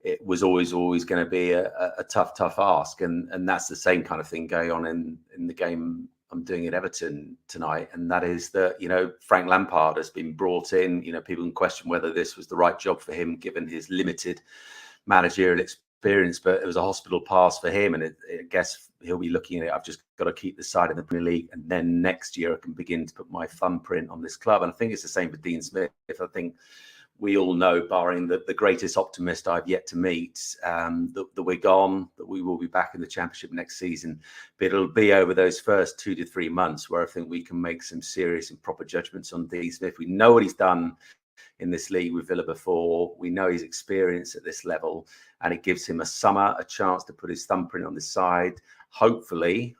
It was always going to be a tough ask, and that's the same kind of thing going on in the game I'm doing at Everton tonight, and that is that Frank Lampard has been brought in. People can question whether this was the right job for him given his limited managerial experience, but it was a hospital pass for him, and I guess he'll be looking at it. I've just got to keep the side in the Premier League, and then next year I can begin to put my thumbprint on this club. And I think it's the same for Dean Smith. I think we all know, barring the greatest optimist I've yet to meet, that we're gone, that we will be back in the Championship next season. But it'll be over those first 2 to 3 months where I think we can make some serious and proper judgments on Dean Smith. We know what he's done in this league with Villa before. We know his experience at this level, and it gives him a chance to put his thumbprint on this side. Hopefully,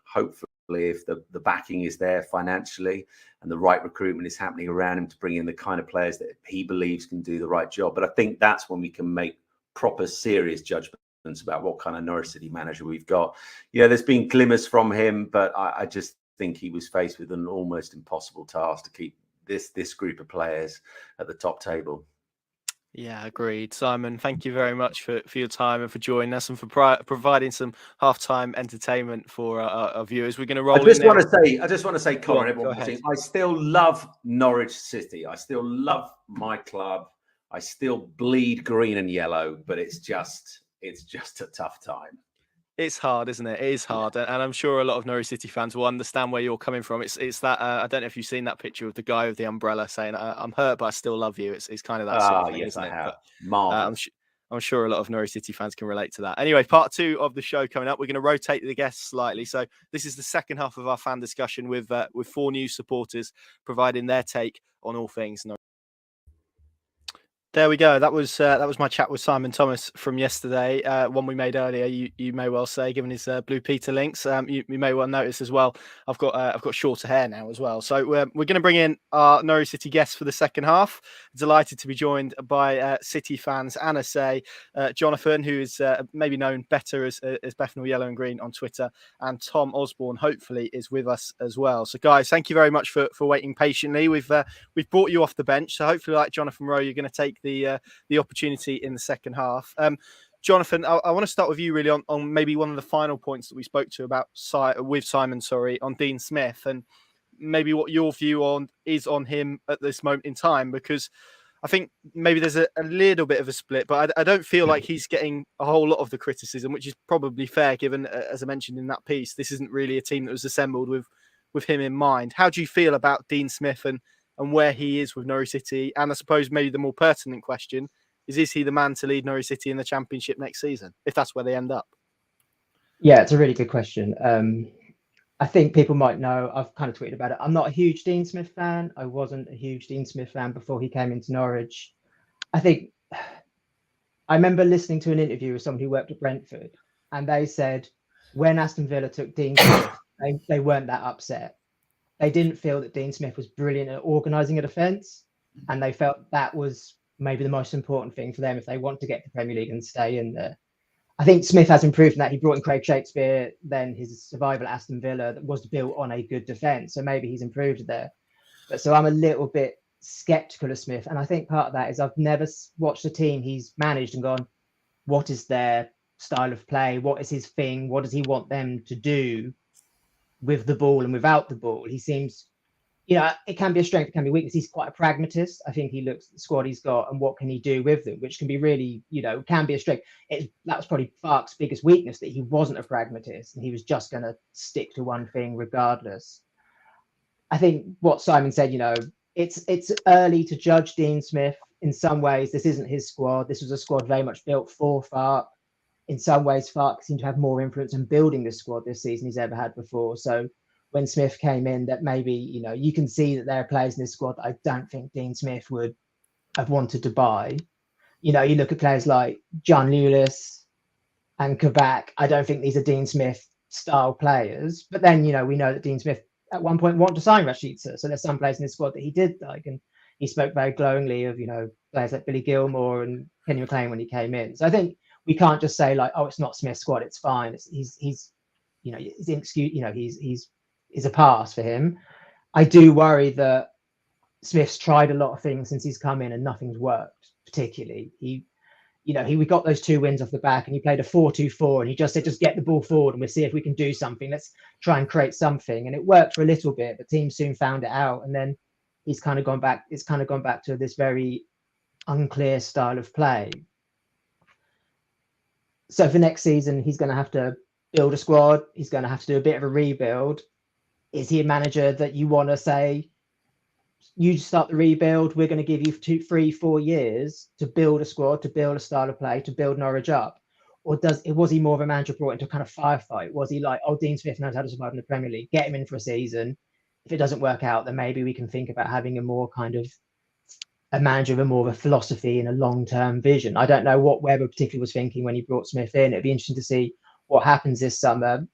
if the backing is there financially and the right recruitment is happening around him to bring in the kind of players that he believes can do the right job. But I think that's when we can make proper, serious judgments about what kind of Norwich City manager we've got. There's been glimmers from him, but I just think he was faced with an almost impossible task to keep this group of players at the top table. Yeah, agreed. Simon, thank you very much for your time and for joining us and for providing some halftime entertainment for our viewers. We're going to roll. I just want to say, Connor, everyone watching, I still love Norwich City. I still love my club. I still bleed green and yellow, but it's just a tough time. It's hard, isn't it? It is hard, and I'm sure a lot of Norwich City fans will understand where you're coming from. It's that I don't know if you've seen that picture of the guy with the umbrella saying, "I'm hurt, but I still love you." It's kind of that sort of thing, yes, isn't I it? have. But, I'm sure a lot of Norwich City fans can relate to that. Anyway, part 2 of the show coming up. We're going to rotate the guests slightly. So this is the second half of our fan discussion with 4 new supporters providing their take on all things Norwich. There we go. That was my chat with Simon Thomas from yesterday. One we made earlier. You may well say, given his Blue Peter links, you may well notice as well. I've got shorter hair now as well. So we're going to bring in our Norwich City guests for the second half. Delighted to be joined by City fans Anna Say, Jonathan, who is maybe known better as Bethnal Yellow and Green on Twitter, and Tom Osborne. Hopefully is with us as well. So guys, thank you very much for waiting patiently. We've brought you off the bench, so hopefully, like Jonathan Rowe, you're going to take the opportunity in the second half. Jonathan, I want to start with you really on maybe one of the final points that we spoke to about with Simon, on Dean Smith, and maybe what your view on him at this moment in time, because I think maybe there's a little bit of a split, but I don't feel like he's getting a whole lot of the criticism, which is probably fair given, as I mentioned in that piece, this isn't really a team that was assembled with him in mind. How do you feel about Dean Smith and where he is with Norwich City? And I suppose maybe the more pertinent question is he the man to lead Norwich City in the Championship next season, if that's where they end up? Yeah, it's a really good question. I think people might know, I've kind of tweeted about it. I'm not a huge Dean Smith fan. I wasn't a huge Dean Smith fan before he came into Norwich. I remember listening to an interview with someone who worked at Brentford, and they said when Aston Villa took Dean Smith, they weren't that upset. They didn't feel that Dean Smith was brilliant at organising a defence, and they felt that was maybe the most important thing for them if they want to get to the Premier League and stay in there. I think Smith has improved in that. He brought in Craig Shakespeare, then his survival at Aston Villa that was built on a good defence, so maybe he's improved there. But so I'm a little bit sceptical of Smith, and I think part of that is I've never watched a team he's managed and gone, what is their style of play? What is his thing? What does he want them to do with the ball and without the ball? He seems, it can be a strength, it can be a weakness. He's quite a pragmatist. I think he looks at the squad he's got and what can he do with them, which can be really, can be a strength. That was probably Farke's biggest weakness, that he wasn't a pragmatist and he was just going to stick to one thing regardless. I think what Simon said, it's early to judge Dean Smith. In some ways, this isn't his squad. This was a squad very much built for Farke. In some ways, Farke seemed to have more influence in building the squad this season he's ever had before. So when Smith came in, that maybe, you can see that there are players in this squad that I don't think Dean Smith would have wanted to buy. You look at players like John Lewis and Kabak. I don't think these are Dean Smith style players. But then, we know that Dean Smith at one point wanted to sign Rashica. So there's some players in this squad that he did like. And he spoke very glowingly of, players like Billy Gilmore and Kenny McLean when he came in. So I think we can't just say like, oh, it's not Smith's squad, it's fine. He's his excuse, he's a pass for him. I do worry that Smith's tried a lot of things since he's come in and nothing's worked particularly. We got those 2 wins off the back, and he played a 4-2-4, and he just said, just get the ball forward and we'll see if we can do something. Let's try and create something. And it worked for a little bit, but teams soon found it out. And then it's kind of gone back to this very unclear style of play. So for next season, he's going to have to build a squad. He's going to have to do a bit of a rebuild. Is he a manager that you want to say, you start the rebuild, we're going to give you 2, 3, 4 years to build a squad, to build a style of play, to build Norwich up? Or was he more of a manager brought into a kind of firefight? Was he like, oh, Dean Smith knows how to survive in the Premier League, get him in for a season. If it doesn't work out, then maybe we can think about having a more kind of a manager with more of a philosophy and a long-term vision. I don't know what Webber particularly was thinking when he brought Smith in. It'd be interesting to see what happens this summer.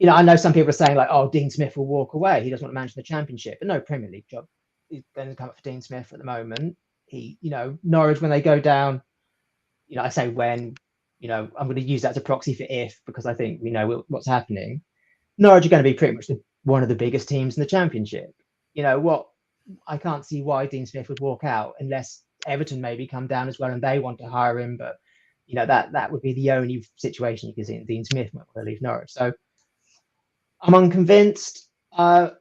I know some people are saying like, oh, Dean Smith will walk away. He doesn't want to manage the Championship, but no Premier League job is going to come up for Dean Smith at the moment. Norwich, when they go down, I say when, I'm going to use that as a proxy for if, because I think we know what's happening. Norwich are going to be pretty much one of the biggest teams in the Championship. I can't see why Dean Smith would walk out unless Everton maybe come down as well and they want to hire him. But, that would be the only situation you can see in Dean Smith might want to leave Norwich. So I'm unconvinced. I'm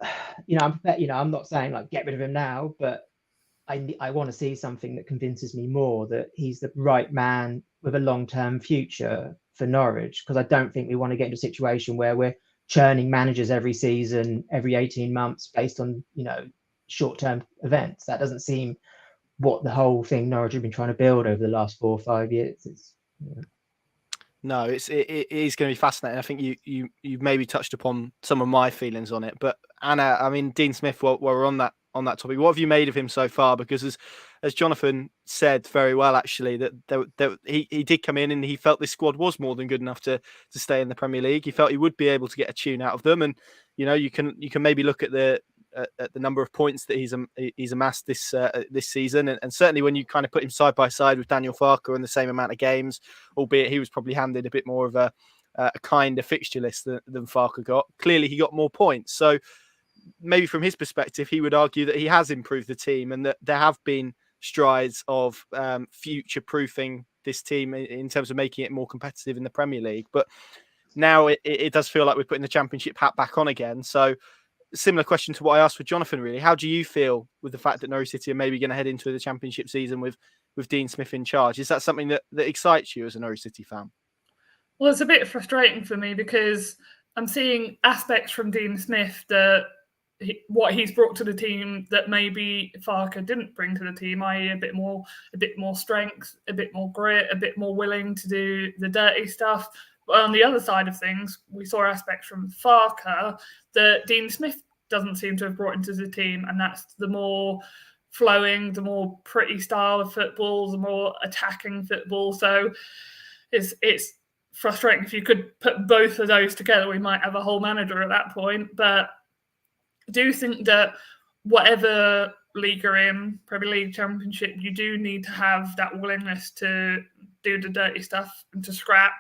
prepared, I'm not saying like get rid of him now, but I want to see something that convinces me more that he's the right man with a long-term future for Norwich, because I don't think we want to get into a situation where we're churning managers every season, every 18 months based on, short-term events. That doesn't seem what the whole thing Norwich have been trying to build over the last 4 or 5 years. No, it is going to be fascinating. I think you maybe touched upon some of my feelings on it, but Anna, I mean, Dean Smith, while we're on that topic, what have you made of him so far? Because as Jonathan said very well, actually, that he did come in and he felt this squad was more than good enough to stay in the Premier League. He felt he would be able to get a tune out of them, and you can maybe look at the number of points that he's amassed this season, and certainly when you kind of put him side by side with Daniel Farke in the same amount of games, albeit he was probably handed a bit more of a kinder fixture list than Farke got. Clearly, he got more points, so maybe from his perspective, he would argue that he has improved the team and that there have been strides of future-proofing this team in terms of making it more competitive in the Premier League. But now it does feel like we're putting the Championship hat back on again. So similar question to what I asked for Jonathan, really. How do you feel with the fact that Norwich City are maybe going to head into the Championship season with Dean Smith in charge? Is that something that excites you as a Norwich City fan? Well, it's a bit frustrating for me because I'm seeing aspects from Dean Smith that what he's brought to the team that maybe Farke didn't bring to the team, i.e. a bit more strength, a bit more grit, a bit more willing to do the dirty stuff. But on the other side of things, we saw aspects from Farke that Dean Smith doesn't seem to have brought into the team, and that's the more flowing, the more pretty style of football, the more attacking football. So it's frustrating. If you could put both of those together, we might have a whole manager at that point. But I do think that whatever league you're in, Premier League, Championship, you do need to have that willingness to do the dirty stuff and to scrap.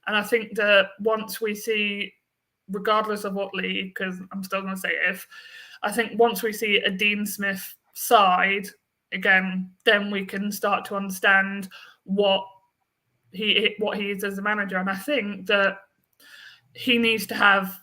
And I think that once we see, regardless of what league, because I'm still going to say if, I think once we see a Dean Smith side, again, then we can start to understand what he is as a manager. And I think that he needs to have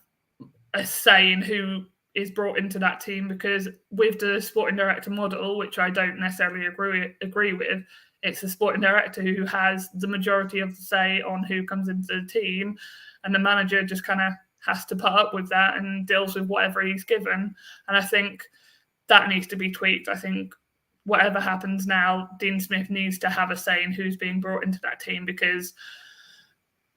a say in who is brought into that team, because with the sporting director model, which I don't necessarily agree with, it's the sporting director who has the majority of the say on who comes into the team, and the manager just kind of has to put up with that and deals with whatever he's given. And I think that needs to be tweaked. I think whatever happens now, Dean Smith needs to have a say in who's being brought into that team, because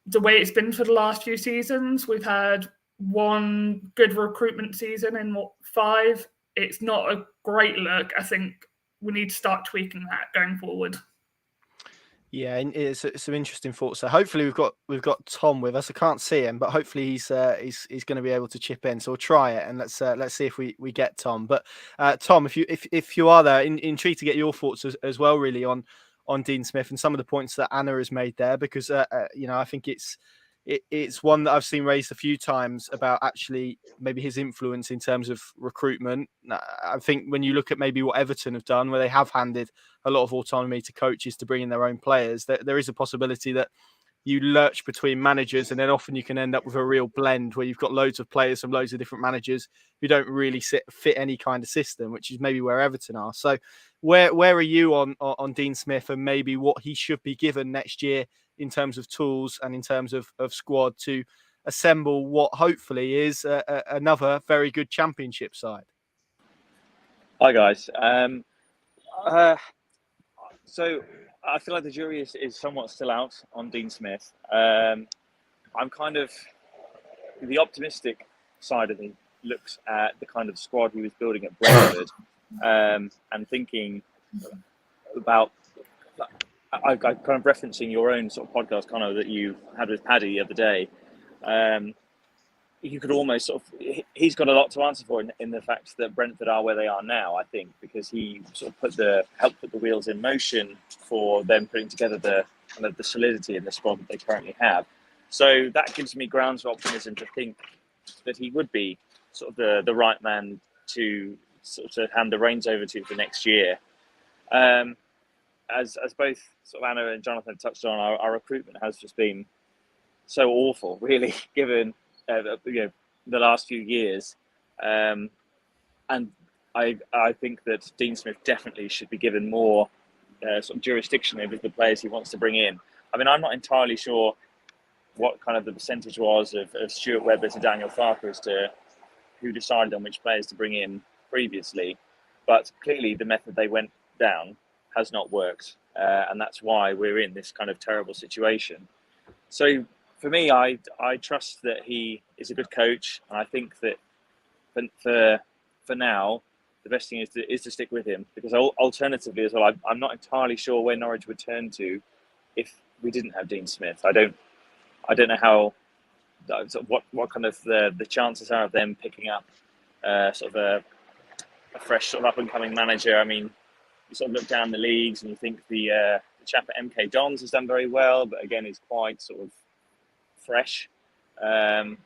the way it's been for the last few seasons, we've had one good recruitment season in 5. It's not a great look. I think we need to start tweaking that going forward. Yeah, and it's some interesting thoughts. So hopefully we've got Tom with us. I can't see him, but hopefully he's going to be able to chip in. So we'll try it, and let's see if we get Tom. But Tom, if you are there, intrigued to get your thoughts as well, really on Dean Smith and some of the points that Anna has made there, because I think it's it's one that I've seen raised a few times about actually maybe his influence in terms of recruitment. I think when you look at maybe what Everton have done, where they have handed a lot of autonomy to coaches to bring in their own players, there is a possibility that you lurch between managers, and then often you can end up with a real blend where you've got loads of players from loads of different managers who don't really fit any kind of system, which is maybe where Everton are. So where are you on Dean Smith and maybe what he should be given next year in terms of tools and in terms of squad to assemble what hopefully is another very good championship side? Hi guys. So I feel like the jury is somewhat still out on Dean Smith. I'm kind of the optimistic side of me looks at the kind of squad he was building at Brentford, and thinking about. I kind of referencing your own sort of podcast, Connor, that you had with Paddy the other day. You could almost sort of, he's got a lot to answer for in the fact that Brentford are where they are now, I think, because he sort of helped put the wheels in motion for them putting together the kind of the solidity in the squad that they currently have. So that gives me grounds for optimism to think that he would be sort of the right man to sort of hand the reins over to for next year. As both sort of Anna and Jonathan touched on, our recruitment has just been so awful, really, given the last few years, and I think that Dean Smith definitely should be given more sort of jurisdiction over the players he wants to bring in. I mean, I'm not entirely sure what kind of the percentage was of Stuart Webber to Daniel Farker as to who decided on which players to bring in previously, but clearly the method they went down has not worked, and that's why we're in this kind of terrible situation. So for me, I trust that he is a good coach, and I think that for now, the best thing is to stick with him, because alternatively as well, I'm not entirely sure where Norwich would turn to if we didn't have Dean Smith. I don't know how what kind of the chances are of them picking up sort of a fresh sort of up and coming manager. I mean, you sort of look down the leagues and you think the chap at MK Dons has done very well, but again, is quite sort of fresh, and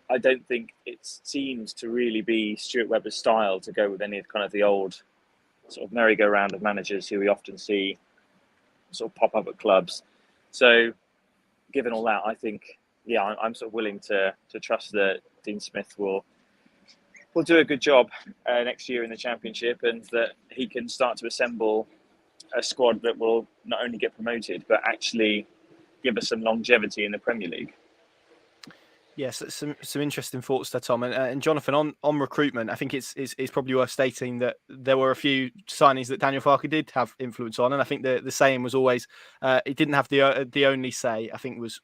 I don't think it seems to really be Stuart Webber's style to go with any of kind of the old sort of merry-go-round of managers who we often see sort of pop up at clubs. So given all that, I think, yeah, I'm sort of willing to trust that Dean Smith will do a good job next year in the Championship, and that he can start to assemble a squad that will not only get promoted, but actually give us some longevity in the Premier League. Yes, some interesting thoughts there, Tom. And Jonathan, on recruitment, I think it's probably worth stating that there were a few signings that Daniel Farker did have influence on, and I think the saying was always it didn't have the only say. I think was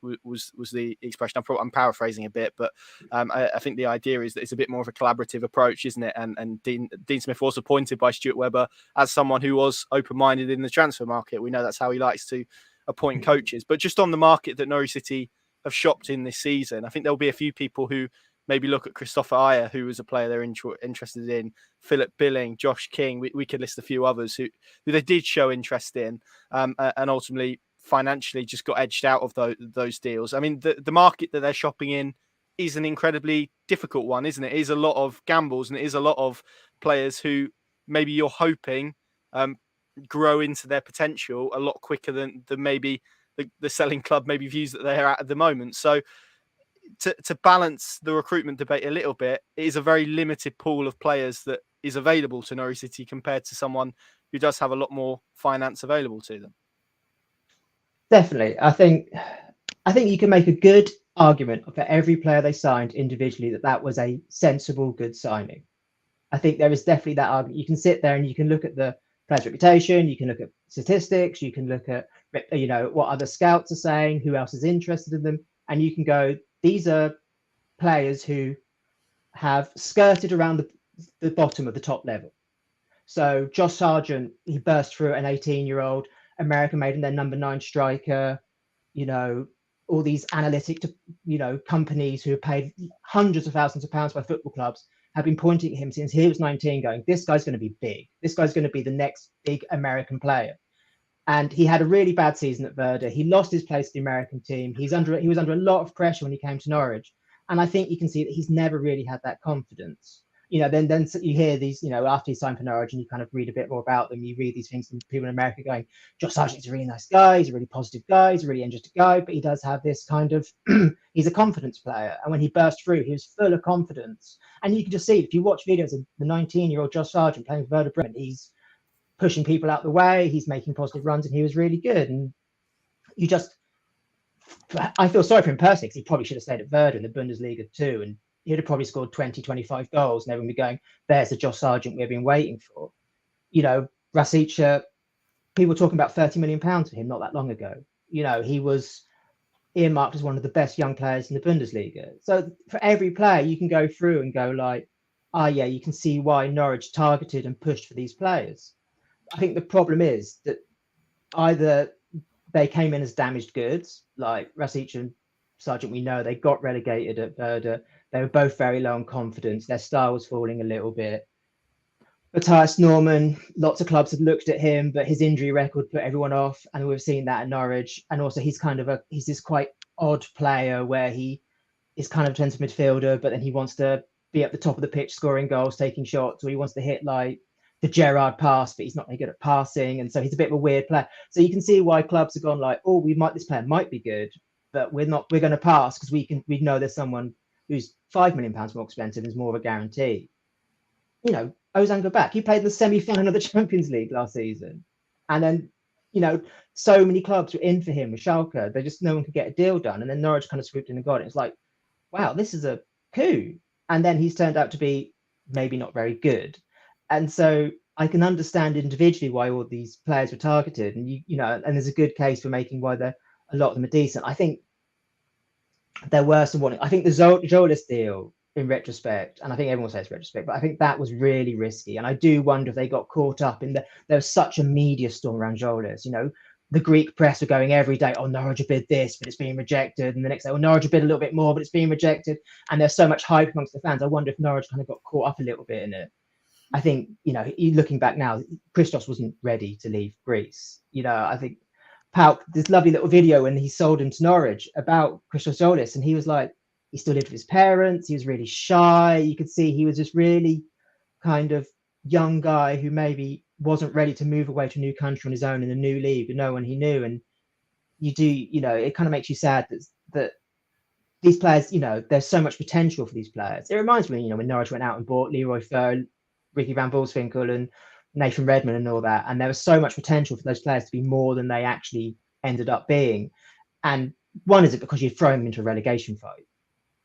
the expression. I'm paraphrasing a bit, but I think the idea is that it's a bit more of a collaborative approach, isn't it? And Dean Smith was appointed by Stuart Webber as someone who was open-minded in the transfer market. We know that's how he likes to appoint coaches. But just on the market that Norwich City have shopped in this season, I think there'll be a few people who maybe look at Christopher Ayer, who was a player they're interested in, Philip Billing, Josh King. We could list a few others who they did show interest in, and ultimately financially just got edged out of those deals. I mean, the market that they're shopping in is an incredibly difficult one, isn't it? It is a lot of gambles, and it is a lot of players who maybe you're hoping grow into their potential a lot quicker than maybe the selling club maybe views that they're at the moment. So to balance the recruitment debate a little bit, it is a very limited pool of players that is available to Norwich City compared to someone who does have a lot more finance available to them. Definitely. I think you can make a good argument for every player they signed individually that was a sensible, good signing. I think there is definitely that argument. You can sit there and you can look at the player's reputation, you can look at statistics, you can look at what other scouts are saying, who else is interested in them, and you can go, these are players who have skirted around the bottom of the top level. So Josh Sargent, he burst through an 18-year-old American, made him their number 9 striker. All these analytic companies who have paid hundreds of thousands of pounds by football clubs have been pointing at him since he was 19, going, this guy's going to be big. This guy's going to be the next big American player. And he had a really bad season at Werder. He lost his place to the American team. He was under a lot of pressure when he came to Norwich. And I think you can see that he's never really had that confidence. Then you hear these, after he signed for Norwich and you kind of read a bit more about them, you read these things from people in America going, Josh Sargent's a really nice guy. He's a really positive guy. He's a really interesting guy, but he does have this kind of, he's a confidence player. And when he burst through, he was full of confidence. And you can just see, if you watch videos of the 19-year-old Josh Sargent playing for Werder Bremen, he's pushing people out the way, he's making positive runs, and he was really good. And I feel sorry for him personally, because he probably should have stayed at Werder in the Bundesliga too, and he'd have probably scored 20, 25 goals, and everyone would be going, there's the Josh Sargent we've been waiting for. Rasica, people were talking about £30 million for him not that long ago. He was earmarked as one of the best young players in the Bundesliga. So for every player, you can go through and go like, yeah, you can see why Norwich targeted and pushed for these players. I think the problem is that either they came in as damaged goods, like Rasica and Sargent, we know they got relegated at Werder. They were both very low on confidence. Their style was falling a little bit. Matthias Norman, lots of clubs had looked at him, but his injury record put everyone off. And we've seen that at Norwich. And also he's this quite odd player where he is kind of a defensive midfielder, but then he wants to be at the top of the pitch, scoring goals, taking shots, or he wants to hit like the Gerrard pass, but he's not very good at passing. And so he's a bit of a weird player. So you can see why clubs have gone like, this player might be good, but we're going to pass because we know there's someone who's £5 million more expensive and is more of a guarantee. Ozan Kabak, he played in the semi-final of the Champions League last season. And then, so many clubs were in for him with Schalke. No one could get a deal done. And then Norwich kind of swooped in and got it. It's like, wow, this is a coup. And then he's turned out to be maybe not very good. And so I can understand individually why all these players were targeted. And, and there's a good case for making why a lot of them are decent. I think there were some warning. I think the Jolis deal, in retrospect, and I think everyone says retrospect, but I think that was really risky. And I do wonder if they got caught up in there was such a media storm around Jolis. The Greek press are going every day, Norwich bid this, but it's being rejected. And the next day, Norwich bid a little bit more, but it's being rejected. And there's so much hype amongst the fans. I wonder if Norwich kind of got caught up a little bit in it. I think, looking back now, Christos wasn't ready to leave Greece. I think Pauk, this lovely little video when he sold him to Norwich about Christos Jolis, and he was like, he still lived with his parents. He was really shy. You could see he was just really kind of young guy who maybe wasn't ready to move away to a new country on his own in a new league with no one he knew. And it kind of makes you sad that these players, there's so much potential for these players. It reminds me, when Norwich went out and bought Leroy Fer, Ricky Van Wolfswinkel and Nathan Redmond and all that. And there was so much potential for those players to be more than they actually ended up being. And one, is it because you throw them into a relegation fight?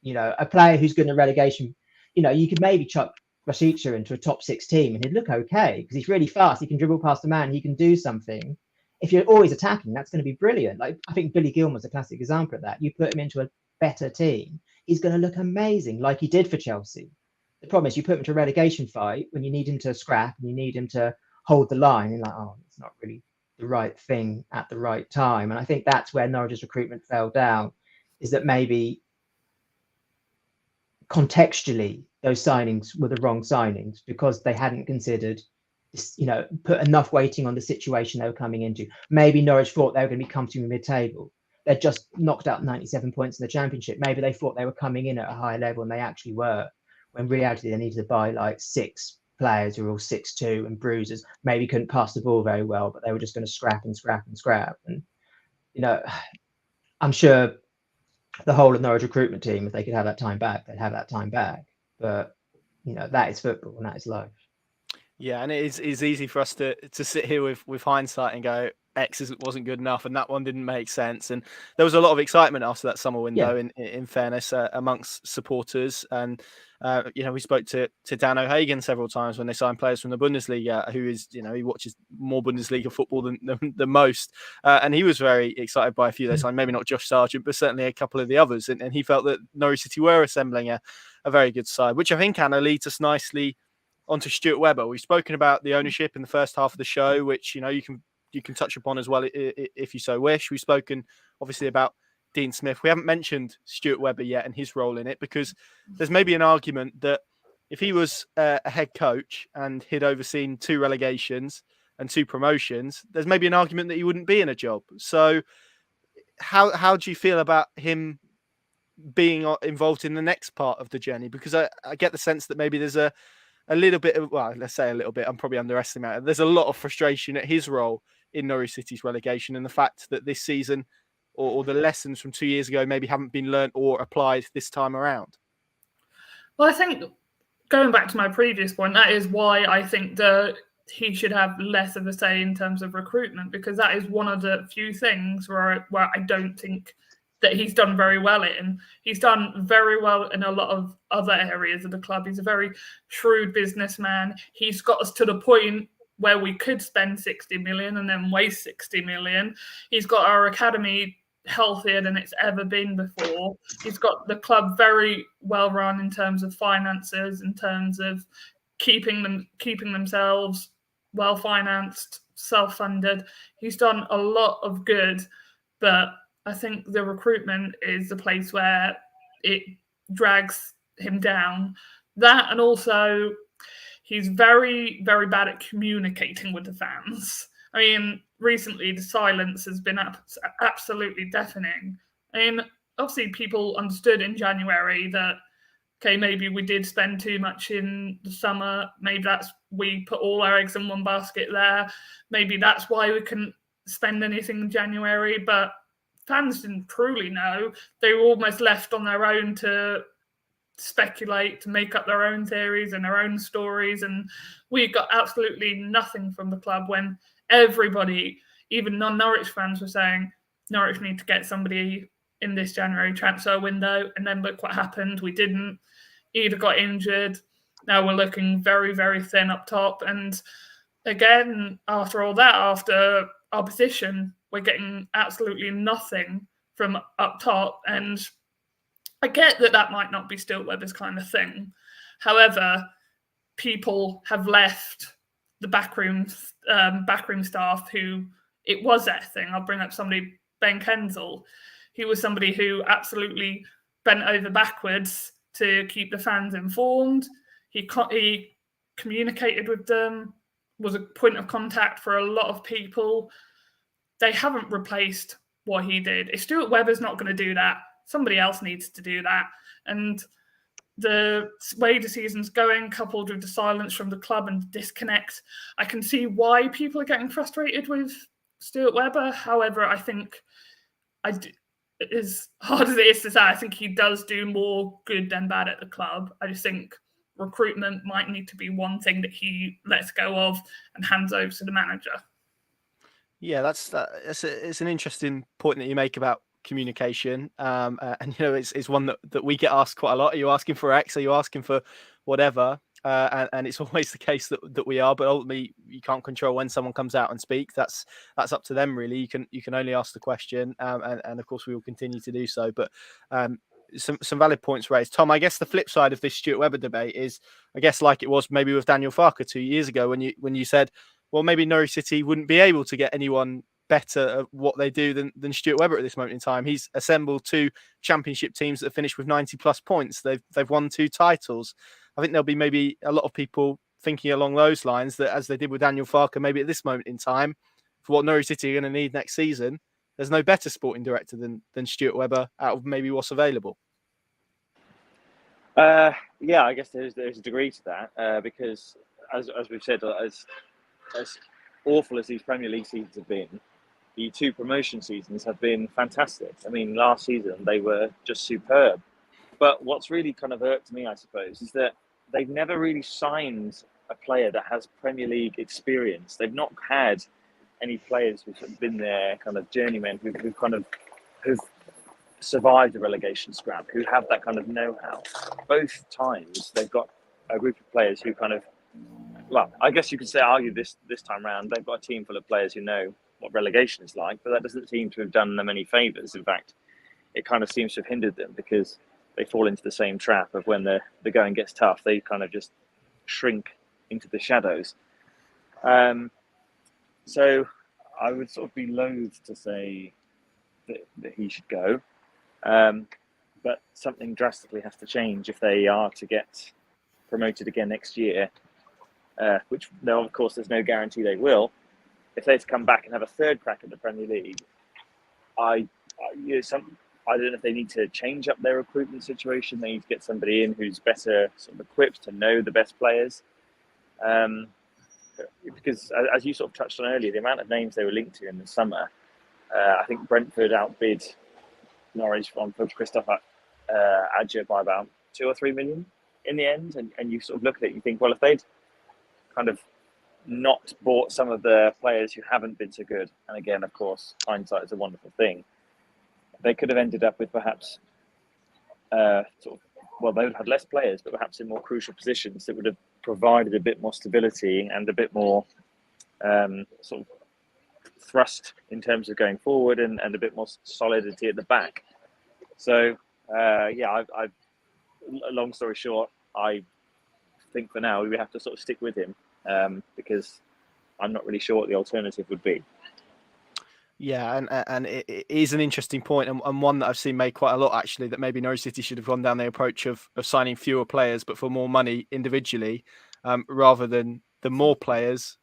A player who's good in a relegation, you could maybe chuck Rasica into a top 6 team and he'd look okay because he's really fast. He can dribble past the man. He can do something. If you're always attacking, that's going to be brilliant. Like, I think Billy Gilmour's a classic example of that. You put him into a better team, he's going to look amazing, like he did for Chelsea. The problem is you put him into a relegation fight when you need him to scrap and you need him to hold the line. You're like, it's not really the right thing at the right time. And I think that's where Norwich's recruitment fell down, is that maybe contextually those signings were the wrong signings because they hadn't considered, put enough weighting on the situation they were coming into. Maybe Norwich thought they were going to be comfortably mid-table. They'd just knocked out 97 points in the Championship. Maybe they thought they were coming in at a higher level and they actually were. When in reality they needed to buy like 6 players who were all 6'2" and bruisers, maybe couldn't pass the ball very well, but they were just going to scrap and scrap and scrap. And, I'm sure the whole of Norwich recruitment team, if they could have that time back, they'd have that time back. But, that is football and that is life. Yeah, and it is easy for us to sit here with hindsight and go, X wasn't good enough and that one didn't make sense. And there was a lot of excitement after that summer window, in fairness, amongst supporters. And we spoke to Dan O'Hagan several times when they signed players from the Bundesliga, who is, he watches more Bundesliga football than most. And he was very excited by a few they signed, maybe not Josh Sargent, but certainly a couple of the others. And he felt that Norwich City were assembling a very good side, which I think, Anna, leads us nicely onto Stuart Webber. We've spoken about the ownership in the first half of the show, which, you can touch upon as well if you so wish. We've spoken obviously about Dean Smith. We haven't mentioned Stuart Webber yet and his role in it, because there's maybe an argument that if he was a head coach and he'd overseen 2 relegations, and 2 promotions, there's maybe an argument that he wouldn't be in a job. So how do you feel about him being involved in the next part of the journey? Because I get the sense that maybe there's a little bit of, well, let's say a little bit, I'm probably underestimating it. There's a lot of frustration at his role in Norwich City's relegation, and the fact that this season or the lessons from 2 years ago maybe haven't been learnt or applied this time around. Well, I think going back to my previous point, that is why I think that he should have less of a say in terms of recruitment, because that is one of the few things where I don't think that he's done very well in. He's done very well in a lot of other areas of the club. He's a very shrewd businessman. He's got us to the point where we could spend 60 million and then waste 60 million. He's got our academy healthier than it's ever been before. He's got the club very well run in terms of finances, in terms of keeping themselves well financed, self-funded. He's done a lot of good, but I think the recruitment is the place where it drags him down. That, and also he's very, very bad at communicating with the fans. I mean, recently the silence has been absolutely deafening. I mean, obviously people understood in January that, okay, maybe we did spend too much in the summer. Maybe we put all our eggs in one basket there. Maybe that's why we couldn't spend anything in January. But fans didn't truly know. They were almost left on their own to speculate, to make up their own theories and their own stories. And we got absolutely nothing from the club when everybody, even non-Norwich fans, were saying Norwich need to get somebody in this January transfer window. And then look what happened. We didn't. Either got injured. Now we're looking very, very thin up top. And again, after all that, after our position, we're getting absolutely nothing from up top. And I get that might not be Stuart Webber's kind of thing. However, people have left the backroom staff who it was their thing. I'll bring up somebody, Ben Kenzel. He was somebody who absolutely bent over backwards to keep the fans informed. He communicated with them, was a point of contact for a lot of people. They haven't replaced what he did. If Stuart Webber's not going to do that, somebody else needs to do that. And the way the season's going, coupled with the silence from the club and the disconnect, I can see why people are getting frustrated with Stuart Webber. However, I think, as hard as it is to say, I think he does do more good than bad at the club. I just think recruitment might need to be one thing that he lets go of and hands over to the manager. Yeah, it's an interesting point that you make about communication, and it's one that we get asked quite a lot. Are you asking for X? Are you asking for whatever? And it's always the case that we are, but ultimately you can't control when someone comes out and speaks. That's up to them, really. You can only ask the question, and of course we will continue to do so. But some valid points raised. Tom, I guess the flip side of this Stuart Webber debate is, I guess, like it was maybe with Daniel Farke 2 years ago when you said, well, maybe Norwich City wouldn't be able to get anyone better at what they do than Stuart Webber at this moment in time. He's assembled 2 championship teams that have finished with 90+ points. They've won 2 titles. I think there'll be maybe a lot of people thinking along those lines, that as they did with Daniel Farke, maybe at this moment in time, for what Norwich City are going to need next season, there's no better sporting director than Stuart Webber out of maybe what's available. Yeah, I guess there's a degree to that, because as we've said, as awful as these Premier League seasons have been, the 2 promotion seasons have been fantastic. I mean, last season they were just superb. But what's really kind of irked me, I suppose, is that they've never really signed a player that has Premier League experience. They've not had any players who've been there, kind of journeymen, who've survived the relegation scrap, who have that kind of know-how. Both times they've got a group of players who kind of, well, I guess you could argue this time round, they've got a team full of players who know what relegation is like, but that doesn't seem to have done them any favours. In fact, it kind of seems to have hindered them, because they fall into the same trap of when the going gets tough, they kind of just shrink into the shadows. So I would sort of be loath to say that he should go, but something drastically has to change if they are to get promoted again next year, which, no, of course, there's no guarantee they will. if they'd come back and have a third crack at the Premier League, I don't know if they need to change up their recruitment situation. They need to get somebody in who's better sort of equipped to know the best players. Because as you sort of touched on earlier, the amount of names they were linked to in the summer, I think Brentford outbid Norwich for Christopher Adja by about 2 or 3 million in the end. And you sort of look at it and you think, well, if they'd kind of not bought some of the players who haven't been so good, and again, of course, hindsight is a wonderful thing, they could have ended up with perhaps they would have had less players, but perhaps in more crucial positions that would have provided a bit more stability and a bit more sort of thrust in terms of going forward and a bit more solidity at the back. So, long story short, I think for now we have to sort of stick with him because I'm not really sure what the alternative would be. Yeah, and it is an interesting point, and one that I've seen made quite a lot, actually, that maybe Norwich City should have gone down the approach of signing fewer players, but for more money individually, rather than the more players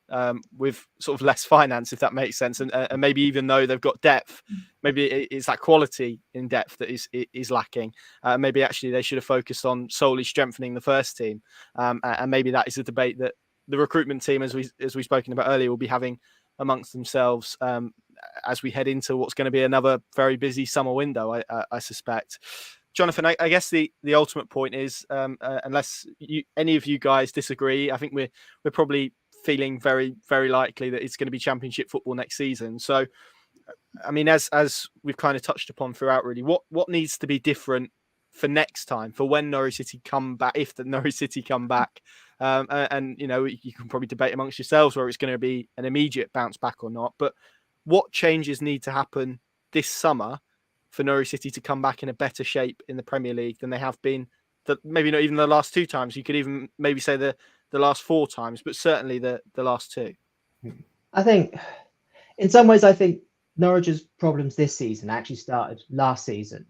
with sort of less finance, if that makes sense. And maybe even though they've got depth, maybe it's that quality in depth that is lacking. Maybe actually they should have focused on solely strengthening the first team. And maybe that is a debate that the recruitment team, as we've spoken about earlier, will be having amongst themselves as we head into what's going to be another very busy summer window, I suspect. Jonathan, I guess the ultimate point is, unless any of you guys disagree, I think we're probably feeling very, very likely that it's going to be Championship football next season. So, I mean, as we've kind of touched upon throughout, really, what needs to be different for next time, for when Norwich City come back, if the Norwich City come back, and you know, you can probably debate amongst yourselves whether it's going to be an immediate bounce back or not. But what changes need to happen this summer for Norwich City to come back in a better shape in the Premier League than they have been? Maybe not even the last 2 times. You could even maybe say the last 4 times, but certainly the last 2. I think, in some ways, Norwich's problems this season actually started last season.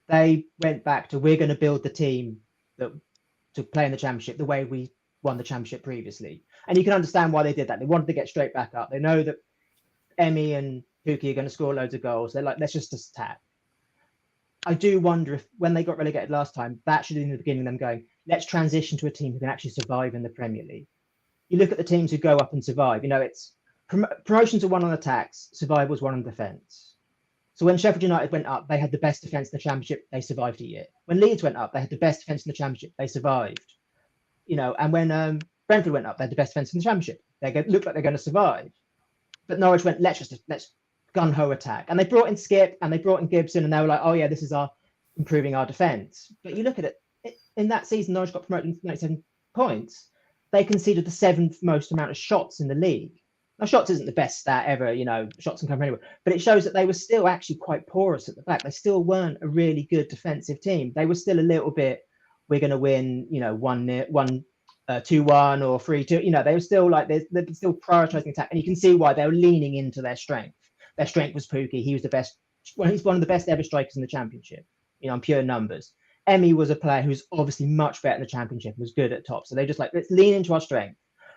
They went back to, we're going to build the team to play in the Championship the way we won the Championship previously. And you can understand why they did that. They wanted to get straight back up. They know that Emi and Pukki are going to score loads of goals. They're like, let's just attack. I do wonder if when they got relegated last time, that should have been the beginning of them going, let's transition to a team who can actually survive in the Premier League. You look at the teams who go up and survive, you know, it's promotions are won on attacks, survival's won on defence. So when Sheffield United went up, they had the best defence in the Championship, they survived a year. When Leeds went up, they had the best defence in the Championship, they survived. You know, and when Brentford went up, they had the best defence in the Championship. They looked like they're going to survive. But Norwich went, let's gun-ho attack. And they brought in Skip and they brought in Gibson and they were like, oh yeah, this is improving our defence. But you look at it, in that season, Norwich got promoted with 97 points. They conceded the 7th most amount of shots in the league. Now, shots isn't the best stat ever, you know, shots can come from anywhere, but it shows that they were still actually quite porous at the back. They still weren't a really good defensive team. They were still a little bit, we're going to win, you know, 2-1 or 3-2. You know, they were still like, they're still prioritizing attack. And you can see why they were leaning into their strength. Their strength was Pukki. He was the best. Well, he's one of the best ever strikers in the Championship, you know, on pure numbers. Emi was a player who's obviously much better in the Championship, was good at top. So they just like, let's lean into our strength.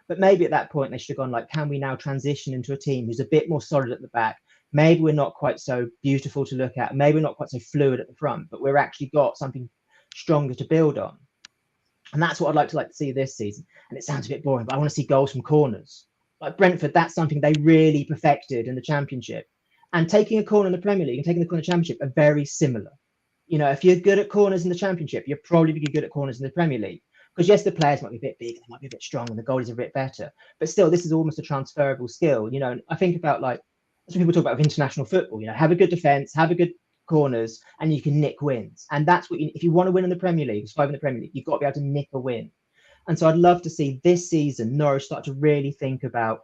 But maybe at that point, they should have gone like, can we now transition into a team who's a bit more solid at the back? Maybe we're not quite so beautiful to look at. Maybe we're not quite so fluid at the front, but we've actually got something stronger to build on. And that's what I'd like to see this season. And it sounds a bit boring, but I want to see goals from corners. Like Brentford, that's something they really perfected in the Championship. And taking a corner in the Premier League and taking the corner in the Championship are very similar. You know, if you're good at corners in the Championship, you're probably good at corners in the Premier League. Because yes, the players might be a bit big, they might be a bit strong, and the goalies are a bit better. But still, this is almost a transferable skill. You know, I think about like, that's what people talk about with international football. You know, have a good defence, have a good corners, and you can nick wins. And that's what if you want to win in the Premier League, survive in the Premier League, you've got to be able to nick a win. And so I'd love to see this season Norwich start to really think about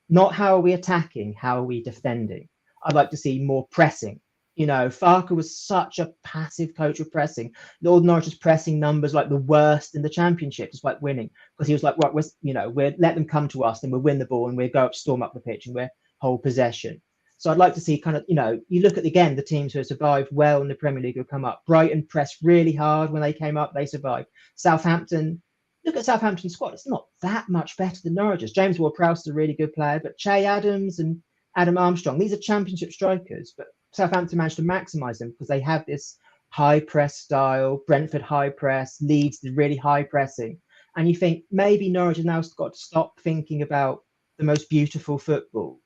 not how are we attacking, how are we defending. I'd like to see more pressing. You know, Farke was such a passive coach of pressing. Lord Norwich's pressing numbers like the worst in the Championship, despite winning, because he was like, right, we're let them come to us, and we'll win the ball, and we'll go up, storm up the pitch, and we'll hold possession. So I'd like to see kind of, you know, you look at again the teams who have survived well in the Premier League who have come up. Brighton pressed really hard when they came up, they survived. Southampton, look at Southampton's squad. It's not that much better than Norwich's. James Ward-Prowse is a really good player, but Che Adams and Adam Armstrong, these are championship strikers, but Southampton managed to maximise them because they have this high press style. Brentford high press, Leeds really high pressing. And you think maybe Norwich has now got to stop thinking about the most beautiful football.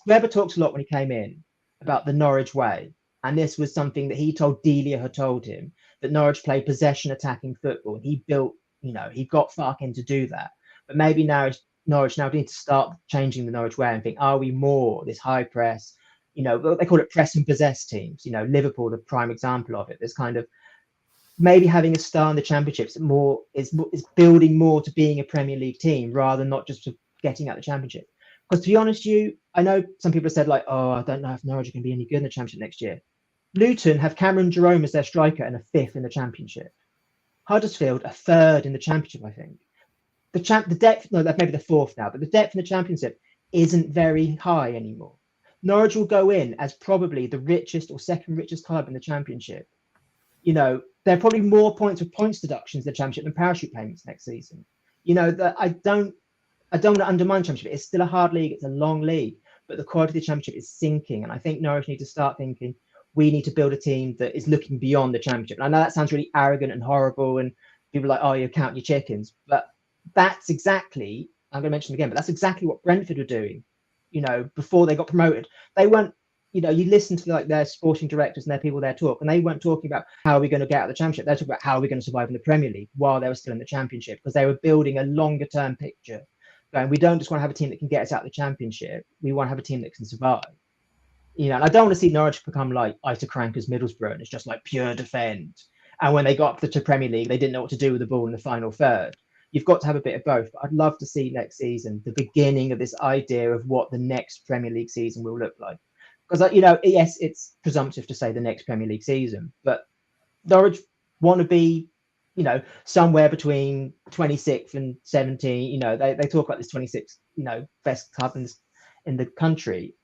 Webber talked a lot when he came in about the Norwich way. And this was something that he told Delia had told him, that Norwich played possession attacking football. And he built, he got Farkin to do that. But maybe now Norwich now need to start changing the Norwich way and think, are we more this high press? They call it press and possess teams. Liverpool, the prime example of it. This kind of maybe having a star in the championships is building more to being a Premier League team rather than not just getting out the championship. Because to be honest, I know some people have said like, oh, I don't know if Norwich are going to be any good in the championship next year. Luton have Cameron Jerome as their striker and a 5th in the championship. Huddersfield a 3rd in the championship, I think. The depth, no, maybe the 4th now, but the depth in the championship isn't very high anymore. Norwich will go in as probably the richest or second richest club in the championship. There are probably more points with points deductions in the championship than parachute payments next season. That I don't want to undermine the championship. It's still a hard league. It's a long league, but the quality of the championship is sinking. And I think Norwich need to start thinking we need to build a team that is looking beyond the championship. And I know that sounds really arrogant and horrible, and people are like, oh, you count your chickens. But that's exactly, I'm going to mention it again, but that's exactly what Brentford were doing, before they got promoted. They weren't, you listen to their sporting directors and their people there talk, and they weren't talking about how are we going to get out of the championship. They're talking about how are we going to survive in the Premier League while they were still in the championship, because they were building a longer term picture. Going, we don't just want to have a team that can get us out of the championship. We want to have a team that can survive. And I don't want to see Norwich become like Ita Kranker's Middlesbrough, and it's just like pure defend. And when they got up to Premier League, they didn't know what to do with the ball in the final third. You've got to have a bit of both. But I'd love to see next season the beginning of this idea of what the next Premier League season will look like. Because, yes, it's presumptive to say the next Premier League season, but Norwich want to be, somewhere between 26th and 17. They talk about this 26th, best club in the country.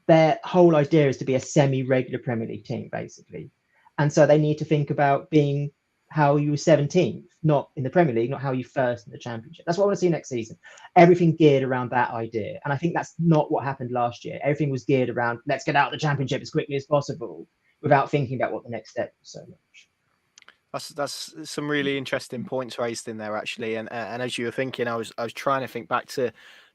Their whole idea is to be a semi-regular Premier League team, basically. And so they need to think about being how you were 17th, not in the Premier League, not how you first in the Championship. That's what I want to see next season. Everything geared around that idea. And I think that's not what happened last year. Everything was geared around, let's get out of the Championship as quickly as possible without thinking about what the next step was so much. That's some really interesting points raised in there, actually. And as you were thinking, I was trying to think back to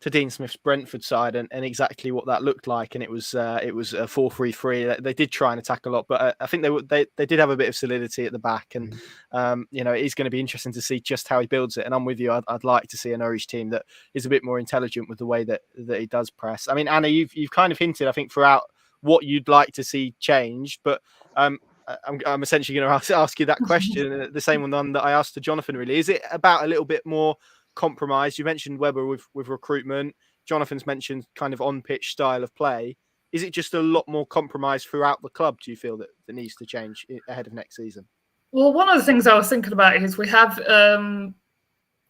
Dean Smith's Brentford side and exactly what that looked like. And it was a 4-3-3. They did try and attack a lot, but I think they did have a bit of solidity at the back. And it is going to be interesting to see just how he builds it. And I'm with you. I'd like to see a Norwich team that is a bit more intelligent with the way that he does press. I mean, Anna, you've kind of hinted, I think, throughout what you'd like to see changed, but I'm essentially going to ask you that question, the same one that I asked to Jonathan, really. Is it about a little bit more compromise? You mentioned Webber with recruitment. Jonathan's mentioned kind of on-pitch style of play. Is it just a lot more compromise throughout the club, do you feel, that needs to change ahead of next season? Well, one of the things I was thinking about is we have a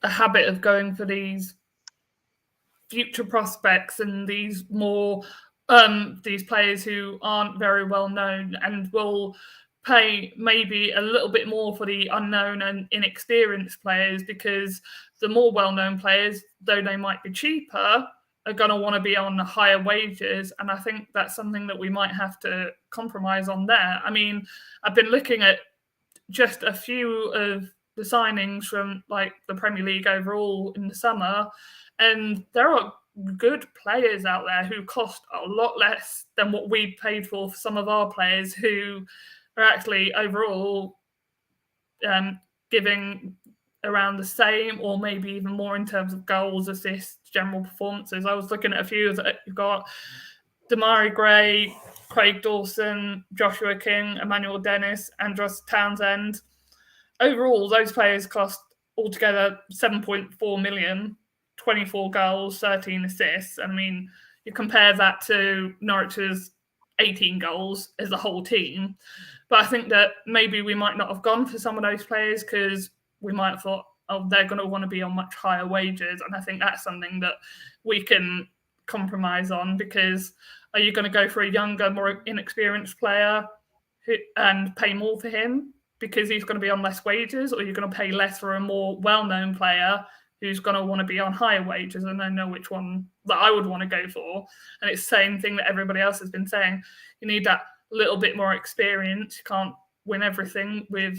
habit of going for these future prospects and these more these players who aren't very well known, and will pay maybe a little bit more for the unknown and inexperienced players, because the more well-known players, though they might be cheaper, are going to want to be on higher wages. And I think that's something that we might have to compromise on there. I mean, I've been looking at just a few of the signings from like the Premier League overall in the summer, and there are good players out there who cost a lot less than what we paid for some of our players, who are actually overall giving around the same or maybe even more in terms of goals, assists, general performances. I was looking at a few that you've got: Damari Gray, Craig Dawson, Joshua King, Emmanuel Dennis, Andros Townsend. Overall, those players cost altogether 7.4 million, 24 goals, 13 assists. I mean, you compare that to Norwich's 18 goals as a whole team. But I think that maybe we might not have gone for some of those players because we might have thought, oh, they're going to want to be on much higher wages. And I think that's something that we can compromise on, because are you going to go for a younger, more inexperienced player and pay more for him? because he's going to be on less wages, or you're going to pay less for a more well-known player who's going to want to be on higher wages, and I know which one that I would want to go for. And it's the same thing that everybody else has been saying. You need that little bit more experience. You can't win everything with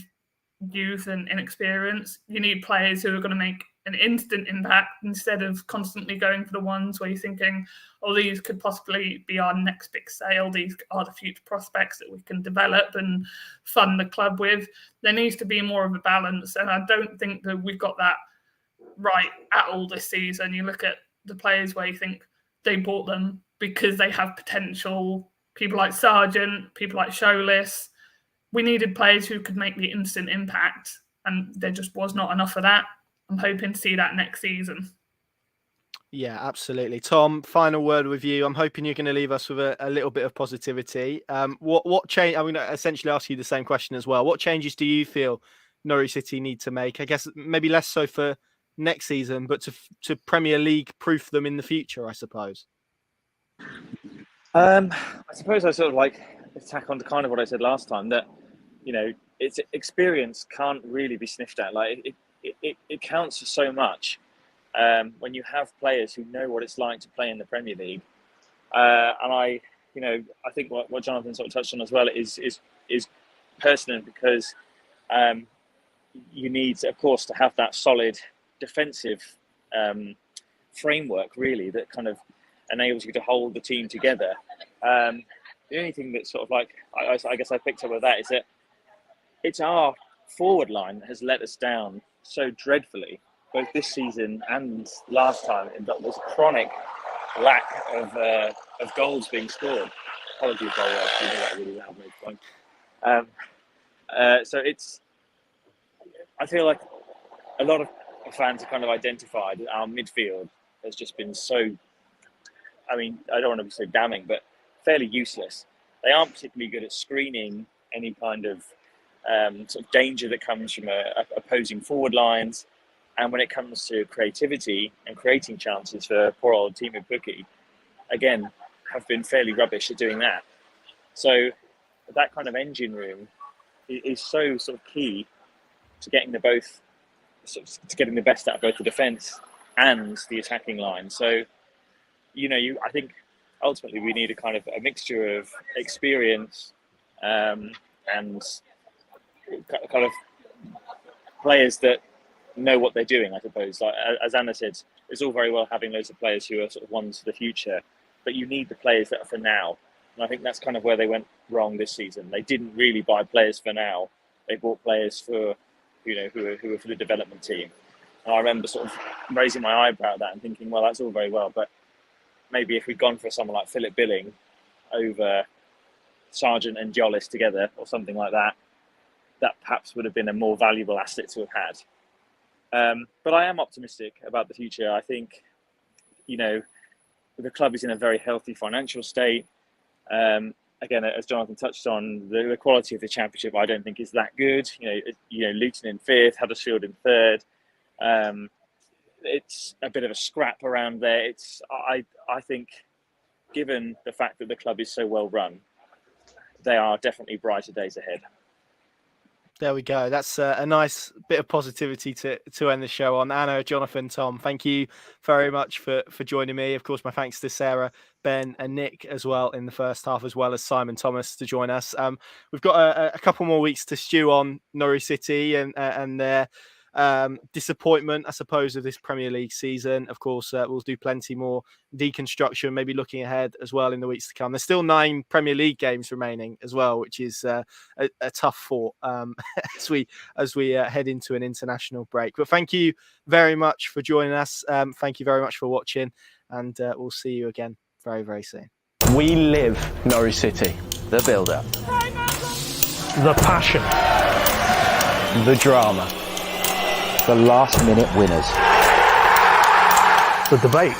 youth and inexperience. You need players who are going to make an instant impact instead of constantly going for the ones where you're thinking, oh, these could possibly be our next big sale. These are the future prospects that we can develop and fund the club with. There needs to be more of a balance. And I don't think that we've got that right at all this season. You look at the players where you think they bought them because they have potential. People like Sargent, people like Sholis. We needed players who could make the instant impact, and there just was not enough of that. I'm hoping to see that next season. Yeah, absolutely. Tom, final word with you. I'm hoping you're going to leave us with a little bit of positivity. What change? I'm going to essentially ask you the same question as well. What changes do you feel Norwich City need to make? I guess maybe less so for next season, but to Premier League proof them in the future, I suppose. I suppose I sort of like attack on to kind of what I said last time, that, you know, it's experience can't really be sniffed at. Like it counts for so much when you have players who know what it's like to play in the Premier League. And I think what Jonathan sort of touched on as well is pertinent, because you need, of course, to have that solid defensive framework, really, that kind of enables you to hold the team together. The only thing that sort of like, I guess I picked up with that is that it's our forward line that has let us down so dreadfully, both this season and last time, in that this chronic lack of goals being scored. Apologies, I know that really loud point. So I feel like a lot of fans have kind of identified that our midfield has just been so, I mean, I don't want to be so damning, but fairly useless. They aren't particularly good at screening any kind of sort of danger that comes from opposing forward lines. And when it comes to creativity and creating chances for poor old Timo Pukki, again, have been fairly rubbish at doing that. So that kind of engine room is so sort of key to getting the best out of both the defence and the attacking line. So, I think ultimately we need a kind of a mixture of experience and kind of players that know what they're doing, I suppose. Like, as Anna said, it's all very well having loads of players who are sort of ones for the future, but you need the players that are for now. And I think that's kind of where they went wrong this season. They didn't really buy players for now. They bought players for, who were for the development team. And I remember sort of raising my eyebrow at that and thinking, well, that's all very well, but maybe if we'd gone for someone like Philip Billing over Sargent and Jollis together or something like that, that perhaps would have been a more valuable asset to have had. But I am optimistic about the future. I think, the club is in a very healthy financial state. Again, as Jonathan touched on, the quality of the championship, I don't think is that good. Luton in 5th, Huddersfield in 3rd. It's a bit of a scrap around there. I think, given the fact that the club is so well run, they are definitely brighter days ahead. There we go. That's a nice bit of positivity to end the show on. Anna, Jonathan, Tom, thank you very much for joining me. Of course, my thanks to Sarah, Ben and Nick as well in the first half, as well as Simon Thomas to join us. We've got a couple more weeks to stew on Norwich City and their disappointment, I suppose, of this Premier League season. Of course, we'll do plenty more deconstruction, maybe looking ahead as well in the weeks to come. There's still 9 Premier League games remaining as well, which is a tough fought as we head into an international break. But thank you very much for joining us. Thank you very much for watching, and we'll see you again very, very soon. We live Norwich City. The build-up, The passion. the drama, the last-minute winners. The debate.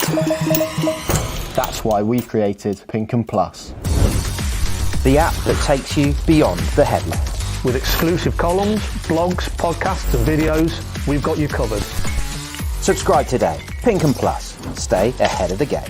That's why we created Pinkham Plus, the app that takes you beyond the headlines. With exclusive columns, blogs, podcasts and videos, we've got you covered. Subscribe today. Pinkham Plus. Stay ahead of the game.